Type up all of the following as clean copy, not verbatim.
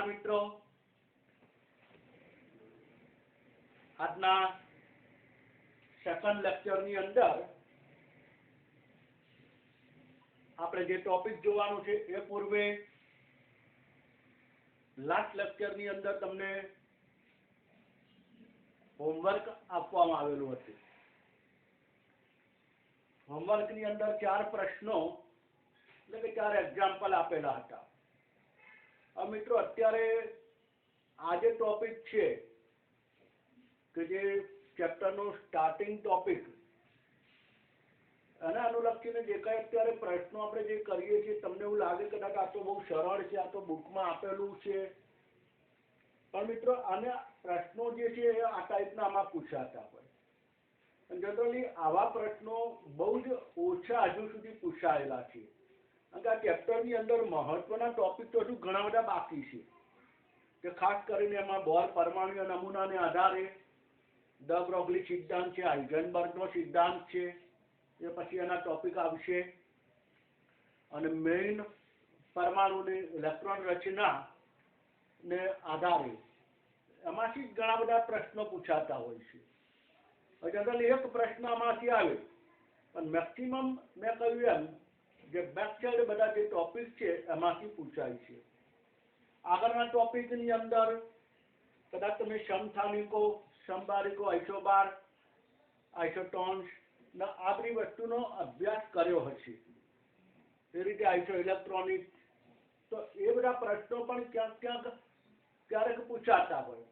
नमस्कार मित्रों, આજના સેકન્ડ લેક્ચરની અંદર આપણે જે ટોપિક જોવાનું છે એ પૂર્વે લાસ્ટ લેક્ચરની અંદર તમને હોમવર્ક આપવામાં આવેલું હતું. હોમવર્કની અંદર 4 પ્રશ્નો એટલે કે 4 એક્ઝામ્પલ આપેલા હતા. હવે મિત્રો અત્યારે આ જે ટોપિક છે કે જે ચેપ્ટરનો સ્ટાર્ટિંગ ટોપિક અને અનુલક્ષીને જે કંઈ અત્યારે પ્રશ્નો આપણે જે કરીએ છીએ તમને એવું લાગે કદાચ આ તો બહુ સરળ છે, આ તો બુકમાં આપેલું છે, પણ મિત્રો આને પ્રશ્નો જે છે એ આ ટાઈપના આમાં પૂછાતા હોય. જનરલી આવા પ્રશ્નો બહુ જ ઓછા હજુ સુધી પૂછાયેલા છે, કારણ કે આ ચેપ્ટરની અંદર મહત્વના ટોપિક તો હજુ ઘણા બધા બાકી છે કે ખાસ કરીને એમાં બોર પરમાણુ નમૂનાને આધારે ડ બ્રોગલી સિદ્ધાંત છે, હાઇઝનબર્ગનો સિદ્ધાંત છે, એ પછી એના ટોપિક આવશે, અને મેઇન પરમાણુની ઇલેક્ટ્રોન રચનાને આધારે એમાંથી ઘણા બધા પ્રશ્નો પૂછાતા હોય છે. જનરલી એક પ્રશ્ન આમાંથી આવે, પણ મેક્સિમમ મેં કહ્યું એમ જે બેક સાઈડ બધા જે ટોપિક છે એમાંથી પૂછાય છે. આગળના ટોપિકની અંદર કદાચ તમે સમસ્થાનિકો, સમબારિકો, આઇસોબાર, આઇસોટોન્સ આ બધી વસ્તુનો અભ્યાસ કર્યો હશે. એ રીતે આઇસો ઇલેક્ટ્રોનિક, તો એ બધા પ્રશ્નો પણ ક્યારેક પૂછાતા હોય,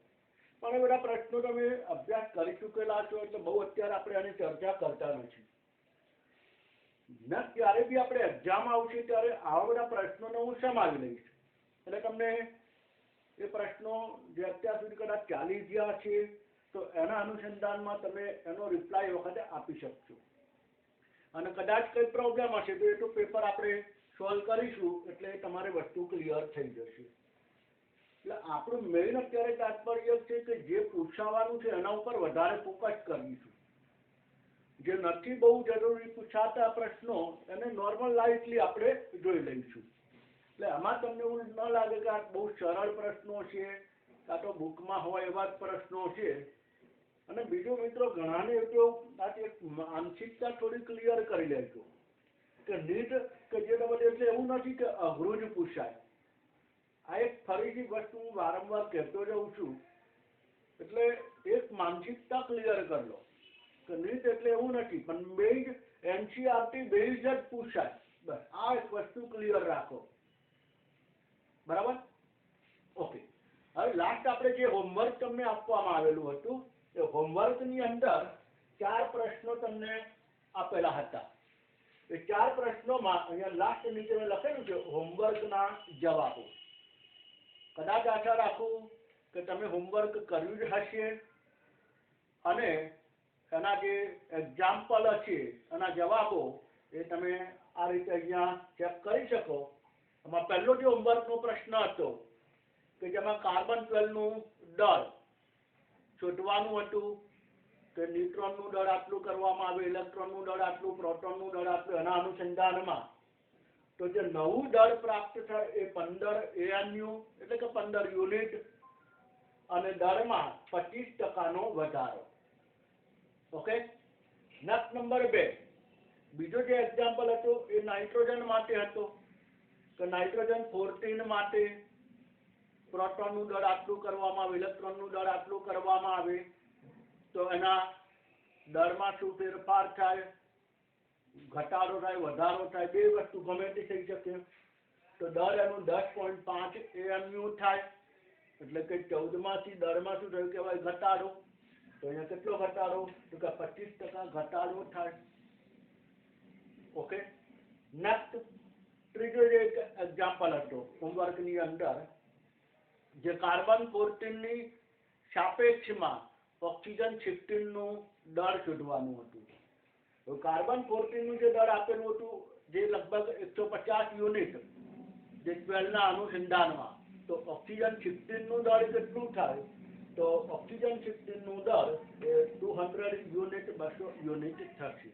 પણ એ બધા પ્રશ્નો તમે અભ્યાસ કરી ચૂકેલા છો એટલે બહુ અત્યારે આપણે આની ચર્ચા કરતા નથી. ત્યારે બી આપણે એક્ઝામ આવશે ત્યારે આવા બધા પ્રશ્નોને હું સમાવી લઈશ, એટલે તમને એ પ્રશ્નો જે અત્યાર સુધી કદાચ ચાલી ગયા છે તો એના અનુસંધાનમાં તમે એનો રિપ્લાય એ વખતે આપી શકશો. અને કદાચ કંઈ પ્રોબ્લેમ હશે તો એ તો પેપર આપણે સોલ્વ કરીશું એટલે તમારે વસ્તુ ક્લિયર થઈ જશે. એટલે આપણું મેઇન અત્યારે તાત્પર્ય છે કે જે પૂછાવાનું છે એના ઉપર વધારે ફોકસ કરીશું. જે નથી બહુ જરૂરી પૂછાતા પ્રશ્નો એને નોર્મલ લાઇટલી આપણે જોઈ લઈશું. એટલે આમાં તમને એવું ન લાગે કે આ બહુ સરળ પ્રશ્નો છે, કાં તો બુકમાં હોય એવા જ પ્રશ્નો છે. અને બીજું મિત્રો ઘણાને તો માનસિકતા થોડી ક્લિયર કરી લેજો કે નીટ કે જે તમારે એટલે એવું નથી કે અઘરું જ પૂછાય. આ એક ફરીથી વસ્તુ હું વારંવાર કહેતો જાઉં છું, એટલે એક માનસિકતા ક્લિયર કરી લો કે નીટ એટલે એવું નથી, પણ બેઝ એનસીઆરટી બેઝ જ પૂછાય. બસ આ એક વસ્તુ ક્લિયર રાખો, બરાબર? ઓકે. હવે લાસ્ટ આપણે જે હોમવર્ક તમને આપવામાં આવેલું હતું એ હોમવર્કની અંદર 4 પ્રશ્નો તમને આપેલા હતા. એ 4 પ્રશ્નોમાં અહીંયા લાસ્ટ નીચે લખેલું છે હોમવર્કના જવાબો. કદાચ આશા રાખું કે તમે હોમવર્ક કર્યું જ હશે અને એના જે એક્ઝામ્પલ હશે એના જવાબો એ તમે આ રીતે અહીંયા ચેક કરી શકો. એમાં પહેલો જે હોમવર્કનો પ્રશ્ન હતો કે જેમાં કાર્બન 12નું દળ શોધવાનું હતું કે ન્યુટ્રોનનું દળ આટલું કરવામાં આવે, ઇલેક્ટ્રોનનું દળ આટલું, પ્રોટોનનું દળ આટલું, એના અનુસંધાનમાં તો જે નવું દળ પ્રાપ્ત થાય એ 15 ANU એટલે કે 15 યુનિટ અને દળમાં 25% વધારો. ઓકે. નેક્સ્ટ નંબર 2, બીજો જે એક્ઝામ્પલ હતો એ નાઇટ્રોજન માટે હતો કે નાઇટ્રોજન 14 માટે પ્રોટોનનું દળ આટલું કરવામાં આવે, ઇલેક્ટ્રોનનું દળ આટલું કરવામાં આવે તો એના દળમાં શું ફેરફાર થાય, ઘટાડો થાય, વધારો થાય, બે વસ્તુ ગમે તે થઈ શકે. તો દળ એનું 10.5 AMU થાય, એટલે કે 14માંથી દળમાં શું થયું કહેવાય ઘટાડો. તો અહીંયા કેટલો ઘટાડો તો કે 25% ઘટાડો થાય. ઓકે. નેક્સ્ટ ત્રીજો જે એક્ઝામ્પલ હતો હોમવર્કની અંદર જે કાર્બન 14ની સાપેક્ષમાં ઓક્સિજન 16નું દળ શોધવાનું હતું. તો કાર્બન 14નું જે દળ આપેલું હતું જે લગભગ 150 યુનિટ જે 12ના અનુસંધાનમાં, તો ઓક્સિજન 16નું દળ કેટલું થાય તો ઓક્સિજન 16નું દળ એ 200 યુનિટ 200 યુનિટ થશે.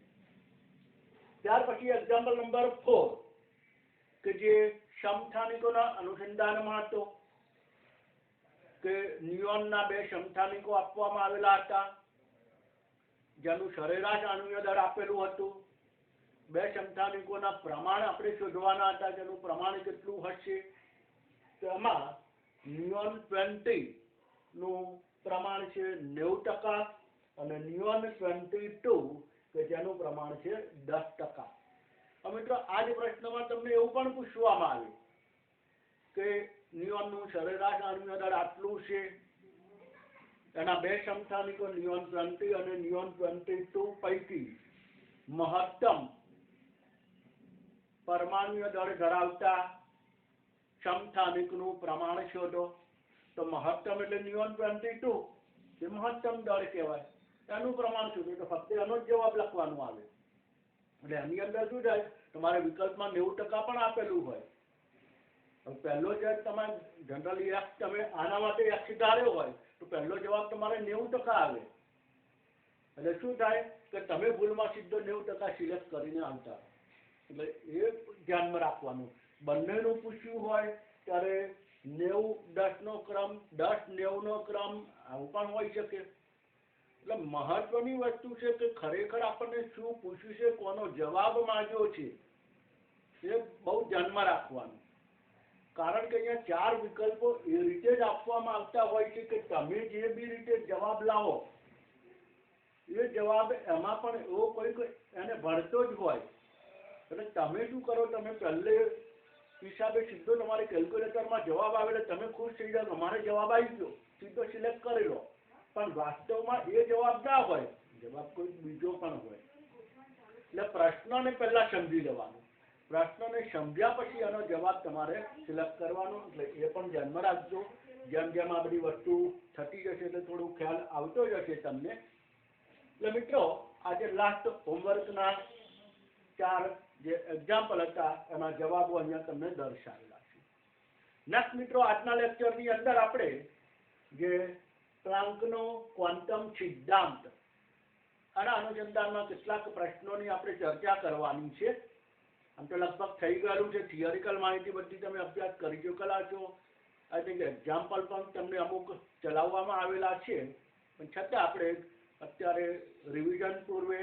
ત્યાર પછી એક્ઝામ્પલ નંબર 4 કે જે સમસ્થાનિકોના અનુસંધાનમાં હતો કે ન્યુયોનના 2 સમસ્થાનિકો આપવામાં આવેલા હતા, જેનું સરેરાશ આણ્વીય દળ આપેલું હતું. 2 સમસ્થાનિકોના પ્રમાણ આપણે શોધવાના હતા, જેનું પ્રમાણ કેટલું હશે. તો એમાં ન્યુયોન 20 નું પ્રમાણ છે 90% અને ન્યુયોન 22 કે જેનું પ્રમાણ છે 10%. મિત્રો આ જ પ્રશ્નમાં તમને એવું પણ પૂછવામાં આવે કે ન્યુયોનનું સરેરાશ આણ્વીય દળ આટલું છે, એના 2 સમસ્થાનિકો ન્યુયોન 20 અને ન્યુયોન 22 પૈકી મહત્તમ પરમાણ્વીય દળ ધરાવતા સમસ્થાનિકનું પ્રમાણ શોધો. તો મહત્તમ એટલે ન્યુયોન 22 એ મહત્તમ દળ કહેવાય, એનું પ્રમાણ શોધો. તો ફક્ત એનો જ જવાબ લખવાનો આવે. એટલે એની અંદર શું થાય, તમારે વિકલ્પમાં 90% પણ આપેલું હોય. પહેલો જે તમારે જનરલી એક્સ તમે આના માટે એક્સ ધાર્યો હોય તો પહેલો જવાબ તમારે 90% આવે. એટલે શું થાય કે તમે ભૂલમાં સીધો 90% સિલેક્ટ કરીને આવતા. એટલે એ ધ્યાનમાં રાખવાનું. બંનેનું પૂછ્યું હોય ત્યારે 90-10 નો ક્રમ, 10-90 નો ક્રમ આવું પણ હોઈ શકે. એટલે મહત્વની વસ્તુ છે કે ખરેખર આપણને શું પૂછ્યું છે, કોનો જવાબ માંગ્યો છે, એ બહુ ધ્યાનમાં રાખવાનું. કારણ કે અહીંયા 4 વિકલ્પો એ રીતે જ આપવામાં આવતા હોય છે કે તમે જે બી રીતે જવાબ લાવો એ જવાબ એમાં પણ એવો કોઈક એને ભળતો જ હોય. એટલે તમે શું કરો, તમે પહેલે હિસાબે સીધો તમારે કેલ્ક્યુલેટરમાં જવાબ આવે એટલે તમે ખુશ થઈ જાઓ, અમારે જવાબ આવી ગયો, સીધો સિલેક્ટ કરી લો. પણ વાસ્તવમાં એ જવાબ ના હોય, જવાબ કોઈ બીજો પણ હોય. એટલે પ્રશ્નને પહેલા સમજી લેવાનું. પ્રશ્નને સમજ્યા પછી એનો જવાબ તમારે સિલેક્ટ કરવાનો. એટલે એ પણ ધ્યાનમાં રાખજો. જેમ જેમ આ બધી વસ્તુ થતી જશે એટલે થોડું ખ્યાલ આવતો જશે તમને. એટલે મિત્રો આજે લાસ્ટ હોમવર્કના 4 જે એક્ઝામ્પલ હતા એના જવાબો અહીંયા તમને દર્શાવેલા છે. નેક્સ્ટ મિત્રો આજના લેક્ચરની અંદર આપણે જે પ્લાન્કનો ક્વોન્ટમ સિદ્ધાંત આના અનુસંધાનમાં કેટલાક પ્રશ્નોની આપણે ચર્ચા કરવાની છે. આમ તો લગભગ થઈ ગયેલું છે, થિયરિકલ માહિતી બધી તમે અભ્યાસ કરી ચૂકેલા છો. આઈ થિંક એક્ઝામ્પલ પણ તમને અમુક ચલાવવામાં આવેલા છે, પણ છતાં આપણે અત્યારે રિવિઝન પૂર્વે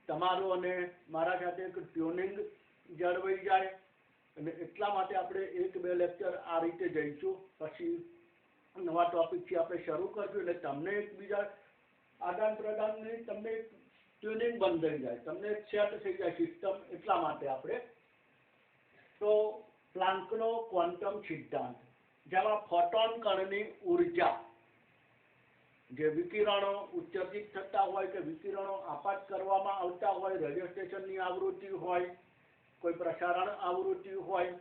તમારું અને મારા સાથે એક ટ્યુનિંગ જળવાઈ જાય અને એટલા માટે આપણે 1-2 લેક્ચર આ રીતે જઈશું. પછી નવા ટોપિકથી આપણે શરૂ કરશું એટલે તમને એકબીજા આદાન પ્રદાનની તમને ટ્યુનિંગ બંધ થઈ જાય, તમને સેટ થઈ જાય સિસ્ટમ. એટલા માટે આપણે તો પ્લાન્કનો ક્વોન્ટમ સિદ્ધાંત, જેમાં ફોટોન કણની ઉર્જા, જે વિકિરણો ઉત્સર્જિત થતા હોય કે વિકિરણો આપાત કરવામાં આવતા હોય, રેડિયો સ્ટેશનની આવૃત્તિ હોય, કોઈ પ્રસારણ આવૃત્તિ હોય,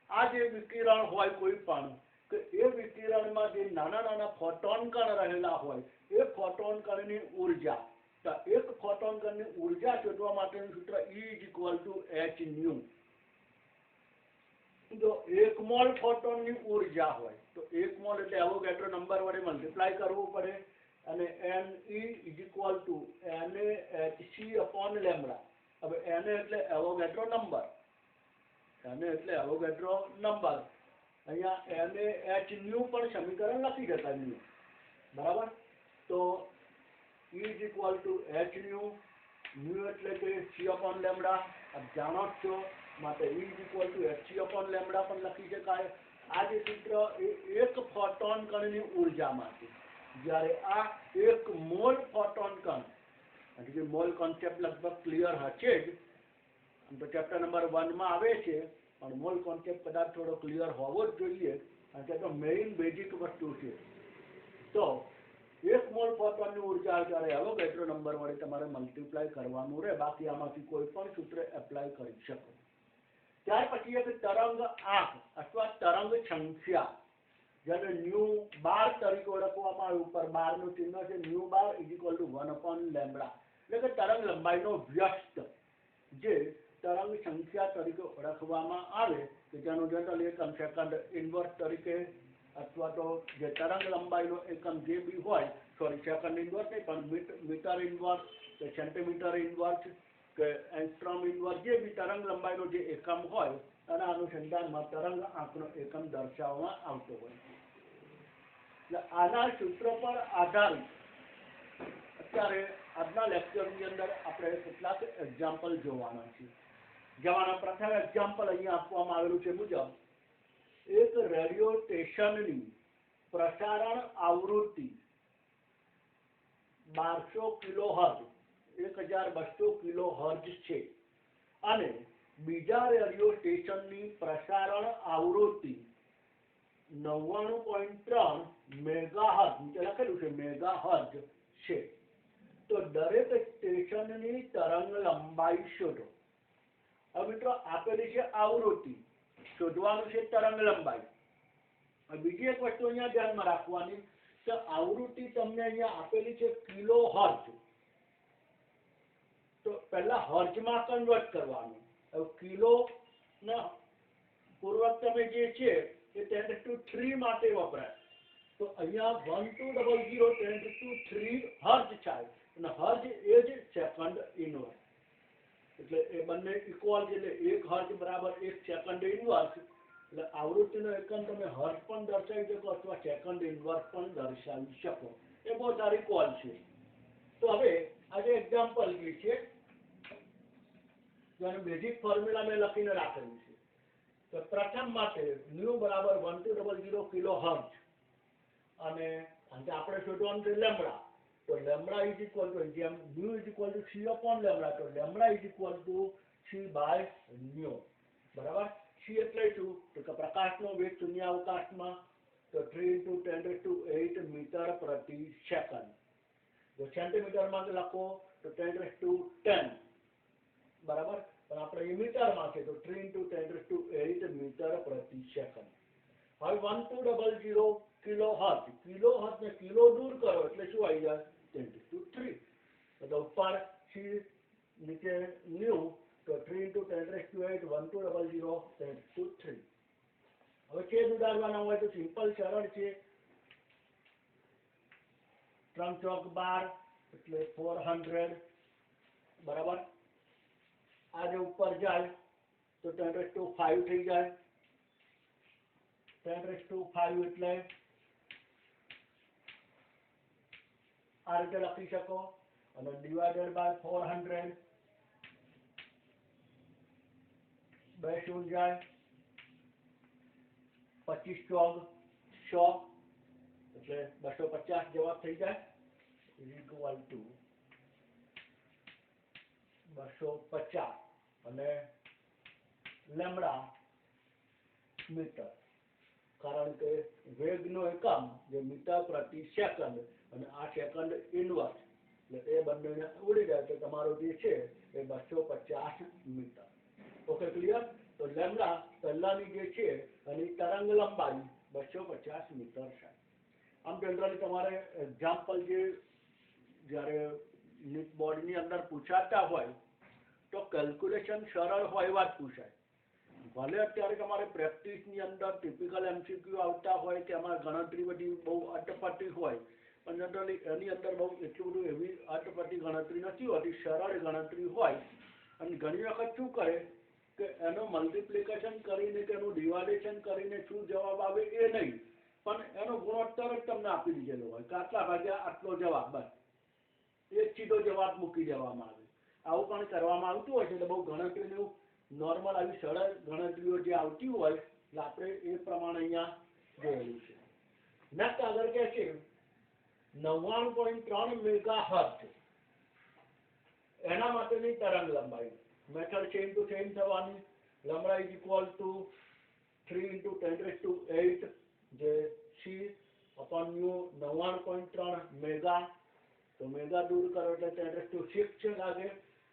આ જે વિકિરણ હોય કોઈ પણ, કે એ વિકિરણમાં જે નાના નાના ફોટોન કણ રહેલા હોય, એ ફોટોન કણની ઉર્જા, તો એક ફોટોન કણની ઉર્જા શોધવા માટેનું સૂત્ર E=hν. જો 1 મોલ ફોટોનની ઉર્જા હોય તો 1 મોલ એટલે એવોગાડ્રો નંબર વડે મલ્ટીપ્લાય કરવું પડે અને Ne=NaHc/λ. હવે Na એટલે એવોગાડ્રો નંબર, અહીંયા NaHν પણ સમીકરણ લખી શકાય, બરાબર. તો E=hν, મ્યુ એટલે કે c/λ, આપ જાણો છો, માટે E=hc/λ પણ લખી શકાય. આ જે સૂત્ર એ એક ફોટોન કણની ઉર્જા માટે, જ્યારે આ 1 મોલ ફોટોન કણ, એટલે મોલ કોન્સેપ્ટ લગભગ ક્લિયર હશે જ, આમ તો ચેપ્ટર નંબર 1 માં આવે છે, પણ મોલ કોન્સેપ્ટ કદાચ થોડો ક્લિયર હોવો જ જોઈએ, કારણ કે તો મેઇન બેઝિક વસ્તુ છે. તો 1 મોલ ફોટોનની ઉર્જા જ્યારે એવોગાડ્રો નંબર વડે તમારે મલ્ટીપ્લાય કરવાનું રહે, બાકી આમાંથી કોઈ પણ સૂત્ર એપ્લાય કરી શકો. ત્યાર પછી એક તરંગ આંક અથવા તરંગ સંખ્યા, જેને ν⁻ તરીકે ઓળખવામાં આવે, ઉપર 12 નું ચિહ્ન છે, ν⁻=1/λ, એટલે કે તરંગ લંબાઈનો વ્યસ્ત, જે તરંગ સંખ્યા તરીકે ઓળખવામાં આવે, કે જેનું જનરલ એકમ સેકન્ડ ઇન્વર્સ તરીકે, અથવા તો જે તરંગ લંબાઈનો એકમ જે બી હોય, સેકન્ડ ઇન્વર્સ નહીં પણ મીટર ઇન્વર્સ કે સેન્ટીમીટર ઇન્વર્સ કે એંગસ્ટ્રોમ ઇન્વર્સ, જે બી તરંગ લંબાઈનો જે એકમ હોય એના અનુસંધાનમાં તરંગ આંકનો એકમ દર્શાવવામાં આવતો હોય. એટલે આના સૂત્ર પર આધારિત અત્યારે આજના લેક્ચરની અંદર આપણે કેટલાક એક્ઝામ્પલ જોવાના છે. જેમાંના પ્રથમ એક્ઝામ્પલ અહીંયા આપવામાં આવેલું છે મુજબ એક રેડિયો સ્ટેશનની પ્રસારણ આવૃત્તિ 1200 કિલોહર્ટ્ઝ 1200 કિલોહર્ટ્ઝ છે અને બીજા રેડિયો સ્ટેશનની પ્રસારણ આવૃત્તિ 99.3 મેગાહર્ટ્ઝ નીચે લખેલું છે મેગાહર્ટ્ઝ છે. તો દરેક સ્ટેશનની તરંગ લંબાઈ શોધો. હવે મિત્રો આપેલી છે આવૃત્તિ, શોધવાનું છે તરંગ લંબાઈ. બીજી એક વસ્તુ અહીંયા ધ્યાનમાં રાખવાની કે આવૃત્તિ તમને અહીંયા આપેલી છે કિલોહર્ટ્ઝ, તો પહેલા હર્ટ્ઝમાં કન્વર્ટ કરવાનું. હવે કિલો ના પૂર્વક તમે જે છે એ 10⁻³ માટે વપરાય, તો અહીંયા 1200 10⁻³ હર્ટ્ઝ થાય અને હર્ટ્ઝ એ જ સેકન્ડ ઇનવર્સ. એટલે એ બંને ઇક્વલ છે, એટલે 1 હર્ટ્ઝ બરાબર 1 સેકન્ડ ઇનવર્સ. એટલે આવૃત્તિનો એકમ તમે હર્ટ્ઝ પણ દર્શાવી શકો અથવા સેકન્ડ ઇનવર્સ પણ દર્શાવી શકો. એ બહુ સારી કોલ છે. તો હવે આજે એક્ઝામ્પલ જે છે જેનું બેઝિક ફોર્મ્યુલા મેં લખીને રાખેલું છે. તો પ્રથમ માટે ન્યુ બરાબર 1200 કિલો હર્ટ્ઝ અને આપણે શોધવાનું છે લેમ્બડા. તો લેમ્બડા ઇઝ ઇક્વલ ટુ જેમ nu is equal to C upon lambda, તો lambda is equal to C by nu. બરાબર. સી એટલે શું? તો કે પ્રકાશનો વેગ શૂન્યાવકાશમાં તો 3 × 10⁸ મીટર પ્રતિ સેકન્ડ. જો સેન્ટીમીટરમાં લખો તો 10⁻10 બરાબર, પણ આપણે એ મીટરમાં છે તો 3 × 10⁸ મીટર પ્રતિ સેકન્ડ. હવે 1200 કિલોહર્ટ્ઝ, કિલોહર્ટ્ઝ ને કિલો દૂર કરો એટલે શું આવી જાય 10⁻3. એટલે ઉપર સી નીચે ન્યુ તો 3 × 10⁸ 1200 10⁻3. હવે છેદ ઉડાડવાના હોય તો સિમ્પલ સરળ છે. 3 × 12 એટલે 400 બરાબર. આ જે ઉપર જાય તો 10⁵ થઈ જાય. 10⁵ એટલે આ રીતે લખી શકો અને ડિવાઇડેડ બાય 400 બે શું જાય 25 ચોક 100 એટલે 250 જવાબ થઈ જાય. ઇઝ ઇક્વલ ટુ 250 અને લેમ્બડા મીટર, કારણ કે વેગનો એકમ જે મીટર પ્રતિ સેકન્ડ અને આ સેકન્ડ ઇનવર્સ એટલે એ બંનેને ઉડી જાય તો તમારો જે છે એ 250 મીટર. Okay, clear? તો લેમ્બડા પહેલાની જે છે એની તરંગ લંબાઈ 250 મીટર છે. આમ જનરલી તમારે એક્ઝામ્પલ જે જ્યારે નીટ બોર્ડની અંદર પૂછાતા હોય તો કેલ્ક્યુલેશન સરળ હોય એવા જ પૂછાય. ભલે અત્યારે તમારે પ્રેક્ટિસની અંદર ટિપિકલ MCQ આવતા હોય કે એમાં ગણતરી બધી બહુ અટપટી હોય, પણ જનરલી એની અંદર બહુ એટલું બધું એવી અટપટી ગણતરી નથી હોતી, સરળ ગણતરી હોય. અને ઘણી વખત શું કરે કે એનું મલ્ટિપ્લિકેશન કરીને કે એનું ડિવાઇડેશન કરીને શું જવાબ આવે એ નહીં, પણ એનો ગુણોત્તર જ તમને આપી દીધેલો હોય કે આટલા ભાગ્યા આટલો જવાબ, બસ એ સીધો જવાબ મૂકી દેવામાં આવે. આવું પણ કરવામાં આવતું હોય છે. એટલે બહુ ગણતરીનું નોર્મલ આવી સરળ ગણતરીઓ જે આવતી હોય એટલે આપણે એ પ્રમાણે અહીંયા જોયેલું છે. નેક્સ્ટ આગળ કે છે 99.3 મેગાહર્ટ્ઝ એના માટેની તરંગ લંબાઈ. મેથડ સેમ ટુ સેમ થવાની. લેમ્બડા ઇઝ ઇક્વલ ટુ 3 × 10⁸ જે સી અપોન ન્યુ 99.3 મેગા, તો મેગા દૂર કરો એટલે 10⁶ છે લાગે,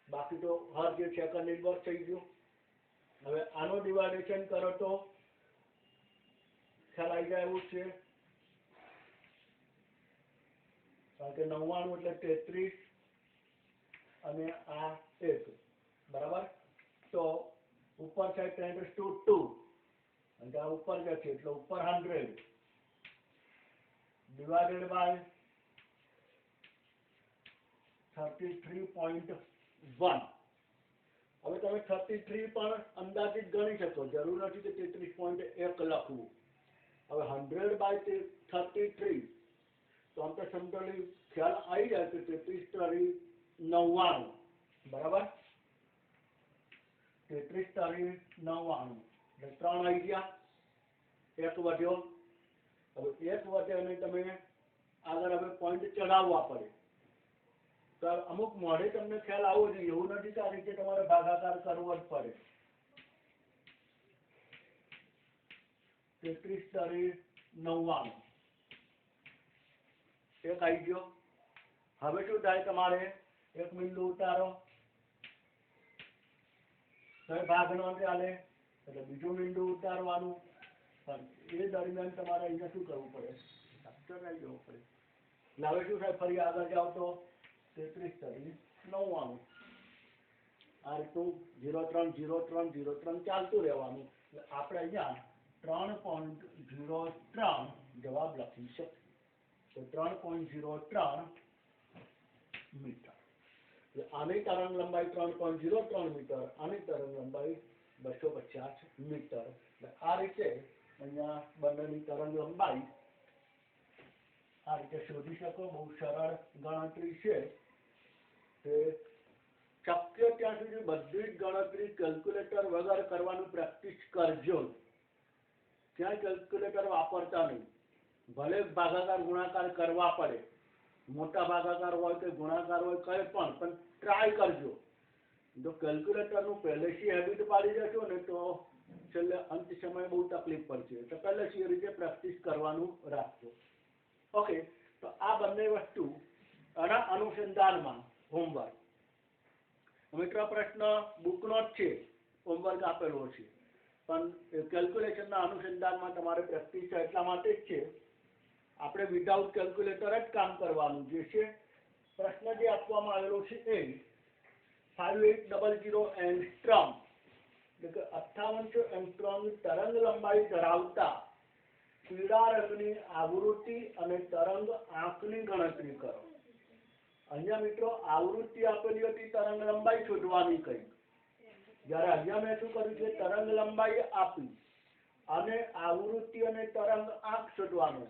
બાકી તો હર જે સેકન્ડ ઇનવર્સ થઈ ગયું. હવે આનો ડિવાઇડેશન કરો તો ખ્યાલ આવી જાય એવું છે, કારણ કે 99 એટલે 33 અને આ 1 બરાબર. તો ઉપર થાય 10⁻² અને આ ઉપર જાય છે એટલે ઉપર 100 ડિવાઇડેડ બાય 33.1. હવે તમે 33 પણ અંદાજિત ગણી શકો, જરૂર નથી કે 33.1 લખવું. હવે 100/33 તો આમ તો સમતોલી ખ્યાલ આવી જાય કે 33×99 બરાબર, 33×99 એટલે 3 આવી ગયા, 1 વધ્યો. હવે 1 વધે અને તમે આગળ હવે પોઈન્ટ ચડાવવા પડે તો અમુક મોડે તમને ખ્યાલ આવવો જોઈએ, એવું નથી કે આ રીતે તમારે ભાગાકાર કરવો જ પડે. 33×99 1 આવી ગયો. હવે શું થાય, તમારે 1 બિંદુ ઉતારો, ભાગ નો ચાલે એટલે બીજું બિંદુ ઉતારવાનું, પણ એ દરમિયાન તમારે અહીંયા શું કરવું પડે, ચડાવી જવું પડે. એટલે હવે શું થાય, ફરી આગળ જાઓ તો 33×99 આ રીતનું 030303 ચાલતું રહેવાનું. એટલે આપણે અહીંયા 3.03 જવાબ લખી શકીએ. તો 3.03 મીટર. આની તરંગ લંબાઈ 3.03 મીટર, આની તરંગ લંબાઈ 250 મીટર. આ રીતે અહીંયા બંનેની તરંગ લંબાઈ આ રીતે શોધી શકો. બહુ સરળ ગણતરી છે. તે શક્ય ત્યાં સુધી બધી જ ગણતરી કેલ્ક્યુલેટર વગર કરવાનું પ્રેક્ટિસ કરજો. ક્યાંય કેલ્ક્યુલેટર વાપરતા નહીં. ભલે ભાગાકાર ગુણાકાર કરવા પડે, મોટા ભાગાકાર હોય કે ગુણાકાર હોય કંઈ પણ ટ્રાય કરજો. જો કેલ્ક્યુલેટરનું પહેલેથી હેબિટ પાડી દેશો ને તો છેલ્લે અંત સમયે બહુ તકલીફ પડશે. તો પહેલેથી એ રીતે પ્રેક્ટિસ કરવાનું રાખજો. ઓકે, તો આ બંને વસ્તુ આના અનુસંધાનમાં હોમવર્ક. મિત્રો પ્રશ્ન બુકનો જ છે, હોમવર્ક આપેલો છે, પણ કેલ્ક્યુલેશનના અનુસંધાનમાં તમારે પ્રેક્ટિસ છે એટલા માટે જ છે. આપણે વિધાઉટ કેલ્ક્યુલેટર જ કામ કરવાનું જે છે. પ્રશ્ન જે આપવામાં આવેલો છે એ 5800 એંગસ્ટ્રોમ એટલે કે 5800 એંગસ્ટ્રોમની તરંગ લંબાઈ ધરાવતા પીળા રંગની આવૃત્તિ અને તરંગ આંકની ગણતરી કરો. અહીંયા મિત્રો આવૃત્તિ આપેલી હતી, તરંગ લંબાઈ શોધવાની કહી. જ્યારે અહીંયા મેં શું કર્યું છે, તરંગ લંબાઈ આપી અને આવૃત્તિ અને તરંગ આંક શોધવાનો.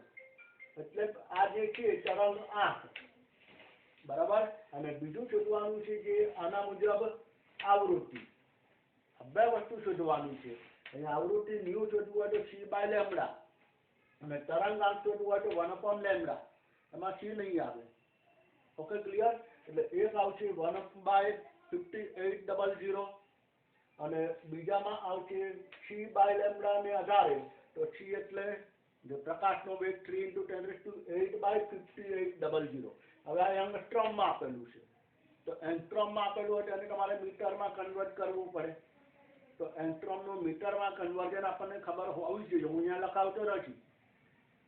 એટલે આ જે છે તરંગ આંક બરાબર, અને બીજું શોધવાનું છે જે આના મુજબ આવૃત્તિ. બે વસ્તુ શોધવાની છે. અહીંયા આવૃત્તિ ન્યુ શોધવું હોય તો c/λ અને તરંગ આંક શોધવું હોય તો 1/λ. એમાં c નહીં આવે. Okay, clear? એટલે એક આવશે 1/5800 અને બીજામાં આવશે c/λ ને આધારે. તો c એટલે જો પ્રકાશનો વેગ 3 × 10⁸/5800. હવે આ એંગસ્ટ્રોમમાં આપેલું છે, તો એંગસ્ટ્રોમમાં આપેલું હોય તેને તમારે મીટરમાં કન્વર્ટ કરવું પડે. તો એંગસ્ટ્રોમનું મીટરમાં કન્વર્ઝન આપણને ખબર હોવી જોઈએ. હું અહીંયા લખાવતો નથી,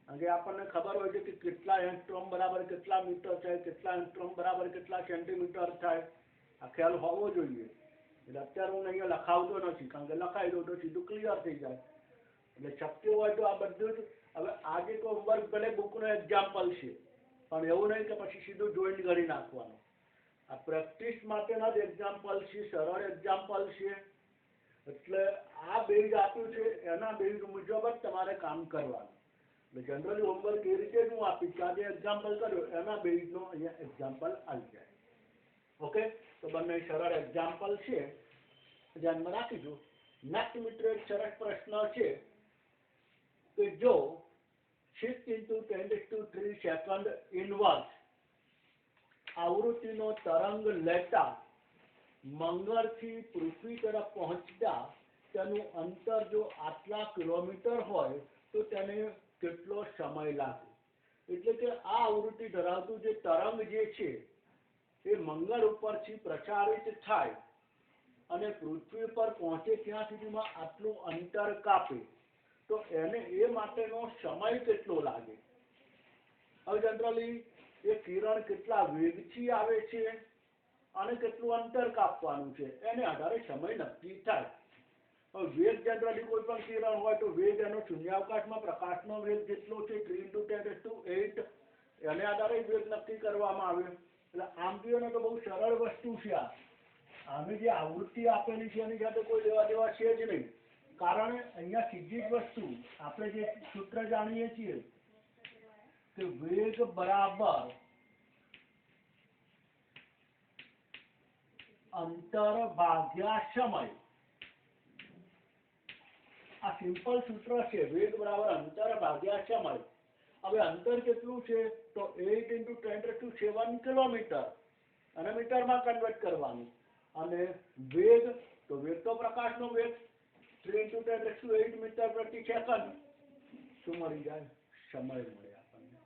કારણ કે આપણને ખબર હોય છે કે કેટલા એંગસ્ટ્રોમ બરાબર કેટલા મીટર થાય, કેટલા એંગસ્ટ્રોમ બરાબર કેટલા સેન્ટીમીટર થાય. આ ખ્યાલ હોવો જોઈએ. એટલે અત્યારે હું અહીંયા લખાવતો નથી, કારણ કે લખાઈ દઉં તો સીધું ક્લિયર થઈ જાય. એટલે શક્ય હોય તો આ બધું જ. હવે આજે તો હોમવર્ક ભલે બુકનો એક્ઝામ્પલ છે, પણ એવું નહીં કે પછી સીધું જોઈન્ટ કરી નાખવાનું. આ પ્રેક્ટિસ માટેના જ એક્ઝામ્પલ છે, સરળ એક્ઝામ્પલ છે. એટલે આ બેઝ આપ્યું છે એના બેઝ મુજબ જ તમારે કામ કરવાનું. એટલે જનરલી હોમવર્ક એ રીતે જ હું આપીશ કે આજે એક્ઝામ્પલ કર્યો એના બેઝનો અહીંયા એક્ઝામ્પલ આવી જાય. ઓકે, તો બંને સરળ એક્ઝામ્પલ છે, ધ્યાનમાં રાખીશું. નેક્સ્ટ મિત્રો એક સરસ પ્રશ્ન છે કે જો 6 × 10⁻³ સેકન્ડ ઇનવર્સ આવૃત્તિનો તરંગ લેતા મંગળથી પૃથ્વી તરફ પહોંચતા તેનું અંતર જો આટલા કિલોમીટર હોય તો તેને કેટલો સમય લાગે. એટલે કે આ આવૃત્તિ ધરાવતું જે તરંગ જે છે એ મંગળ ઉપરથી પ્રસારિત થાય અને પૃથ્વી પર પહોંચે ત્યાં સુધીમાં આટલું અંતર કાપે તો એને એ માટેનો સમય કેટલો લાગે. હવે જનરલી એ કિરણ કેટલા વેગથી આવે છે અને કેટલું અંતર કાપવાનું છે એને આધારે સમય નક્કી થાય. હવે વેગ જનરલી કોઈ પણ કિરણ હોય તો વેગ એનો શૂન્યાવકાશમાં પ્રકાશનો વેગ જેટલો છે 3 × 10⁸ એને આધારે વેગ નક્કી કરવામાં આવે. એટલે આમ જોઈએ તો બહુ સરળ વસ્તુ છે. આની જે આવૃત્તિ આપેલી છે એની સાથે કોઈ લેવા દેવા છે જ નહીં, કારણ અહીંયા સીધી જ વસ્તુ આપણે જે સૂત્ર જાણીએ છીએ કે વેગ બરાબર અંતર ભાગ્યા સમય. આ સિમ્પલ સૂત્ર છે, વેગ બરાબર અંતર ભાગ્યા સમય. હવે અંતર કેટલું છે તો 8 × 10⁷ કિલોમીટર અને મીટરમાં કન્વર્ટ કરવાનું. અને વેગ તો પ્રકાશનો વેગ 3 × 10⁸ મીટર પ્રતિ સેકન્ડ. શું મળી જાય? સમય મળે આપણને.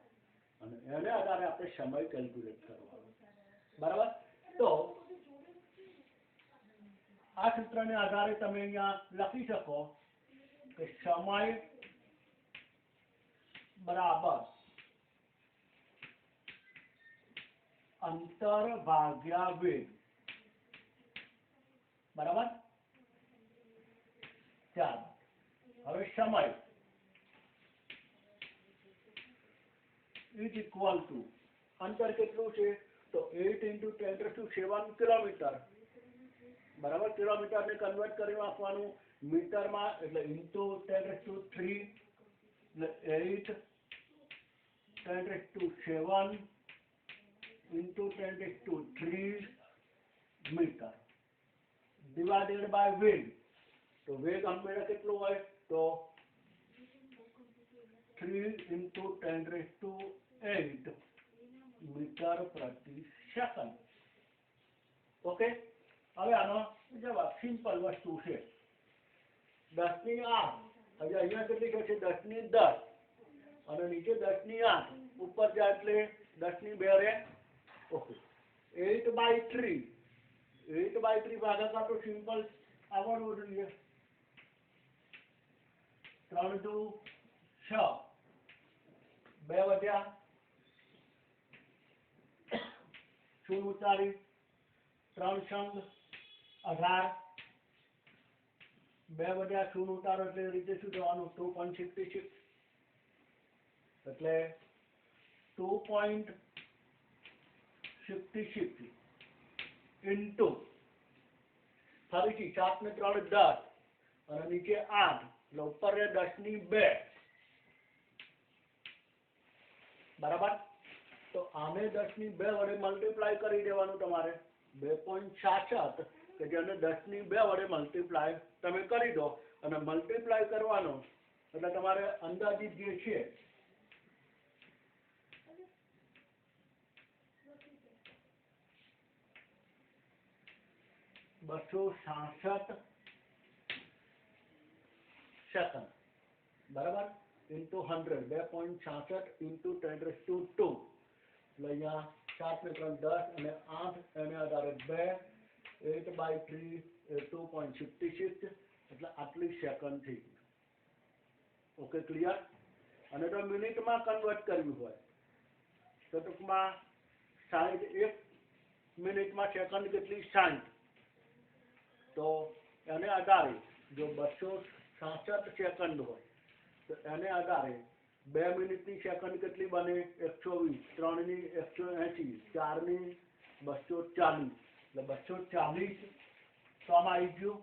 અને એને આધારે આપણે સમય કેલ્ક્યુલેટ કરવાનો. બરાબર? તો આ સૂત્રને આધારે તમે અહીંયા લખી શકો કે સમય બરાબર અંતર ભાગ્યા વેગ. બરાબર? ચાલો હવે સમય ઇઝ ઇક્વલ ટુ અંતર કેટલું છે તો 8 × 10⁷ કિલોમીટર. બરાબર? કિલોમીટરને કન્વર્ટ કરી નાખવાનું મીટરમાં એટલે ઇન્ટુ 10⁻³ એટલે 8 10⁷ ઇન્ટુ 10⁻³ મીટર ડિવાઇડેડ બાય વેગ. તો વેગ હંમેશા કેટલું હોય તો 3 × 10⁸ મીટર પ્રતિ સેકન્ડ. ઓકે, હવે આનો જવાબ સિમ્પલ વસ્તુ છે 10⁸. હવે અહીંયા કેટલી છે 10⁻10 અને નીચે 10⁸. ઉપર જાય એટલે 10⁻2 રહે. ઓકે, 8/3 ભાગાકાર તો સિમ્પલ આવડવું જોઈએ. 3 × 6 2 વધ્યા શૂન્ય ઉતારી 3 સંગ 18 2 વધ્યા શૂન્ય ઉતારો એટલે એ રીતે શું થવાનું 2.66 એટલે 2.66 ઇન્ટુ ફરીથી 7 ને 3 10 અને નીચે 8 એટલે ઉપર 10⁻2. બરાબર? તો આને 10⁻2 વડે મલ્ટીપ્લાય કરી દેવાનું તમારે 2.66 કે જેને 10⁻2 વડે મલ્ટીપ્લાય તમે કરી દો અને મલ્ટીપ્લાય કરવાનો એટલે તમારે અંદાજિત જે છે $266 સેકન્ડ. બરાબર? Into 100 2.66 into 10⁻². એટલે અહીંયા 7 ને 3 10 અને 8 એને આધારે 2 8/3 2.66 એટલે આટલી સેકન્ડ થઈ ગઈ. Okay, clear? અને જો મિનિટમાં કન્વર્ટ કરવું હોય તો ટૂંકમાં 1 મિનિટમાં સેકન્ડ કેટલી 60. તો એને આધારે જો 266 સેકન્ડ હોય તો એને આધારે 2 મિનિટની સેકન્ડ કેટલી બને 120, 3ની 180, 4ની 240 એટલે 240. તો આમાં આવી ગયું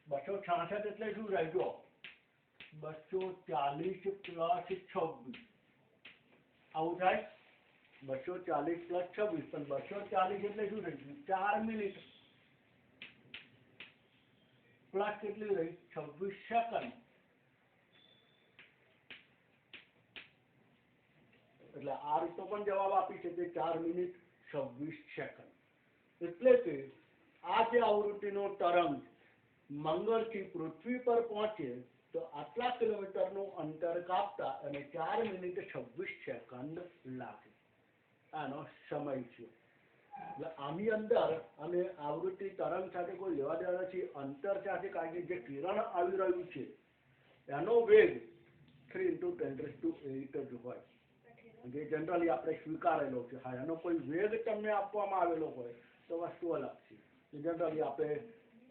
266 એટલે શું રહે જો 240 + 26 આવું થાય 240 + 26 પણ 240 એટલે શું રહી ગયું 4 મિનિટ પ્લસ કેટલી રહી 26 સેકન્ડ. એટલે આ રીતનો પણ જવાબ આપી શકે 4 મિનિટ 26 સેકન્ડ. એટલે કે આ જે આવૃત્તિનો તરંગ મંગળથી પૃથ્વી પર પહોંચે તો આટલા કિલોમીટરનું અંતર કાપતા અને 4 મિનિટ 26 સેકન્ડ લાગે. આનો સમય છે. એટલે આની અંદર અને આવૃત્તિ તરંગ સાથે કોઈ લેવા દેવા નથી. અંતર સાથે કારણ કે જે કિરણ આવી રહ્યું છે એનો વેગ 3 × 10⁸ જ હોય જે જનરલી આપણે સ્વીકારેલો છે. હા, એનો કોઈ વેગ તમને આપવામાં આવેલો હોય તો વસ્તુ અલગ છે. જનરલી આપણે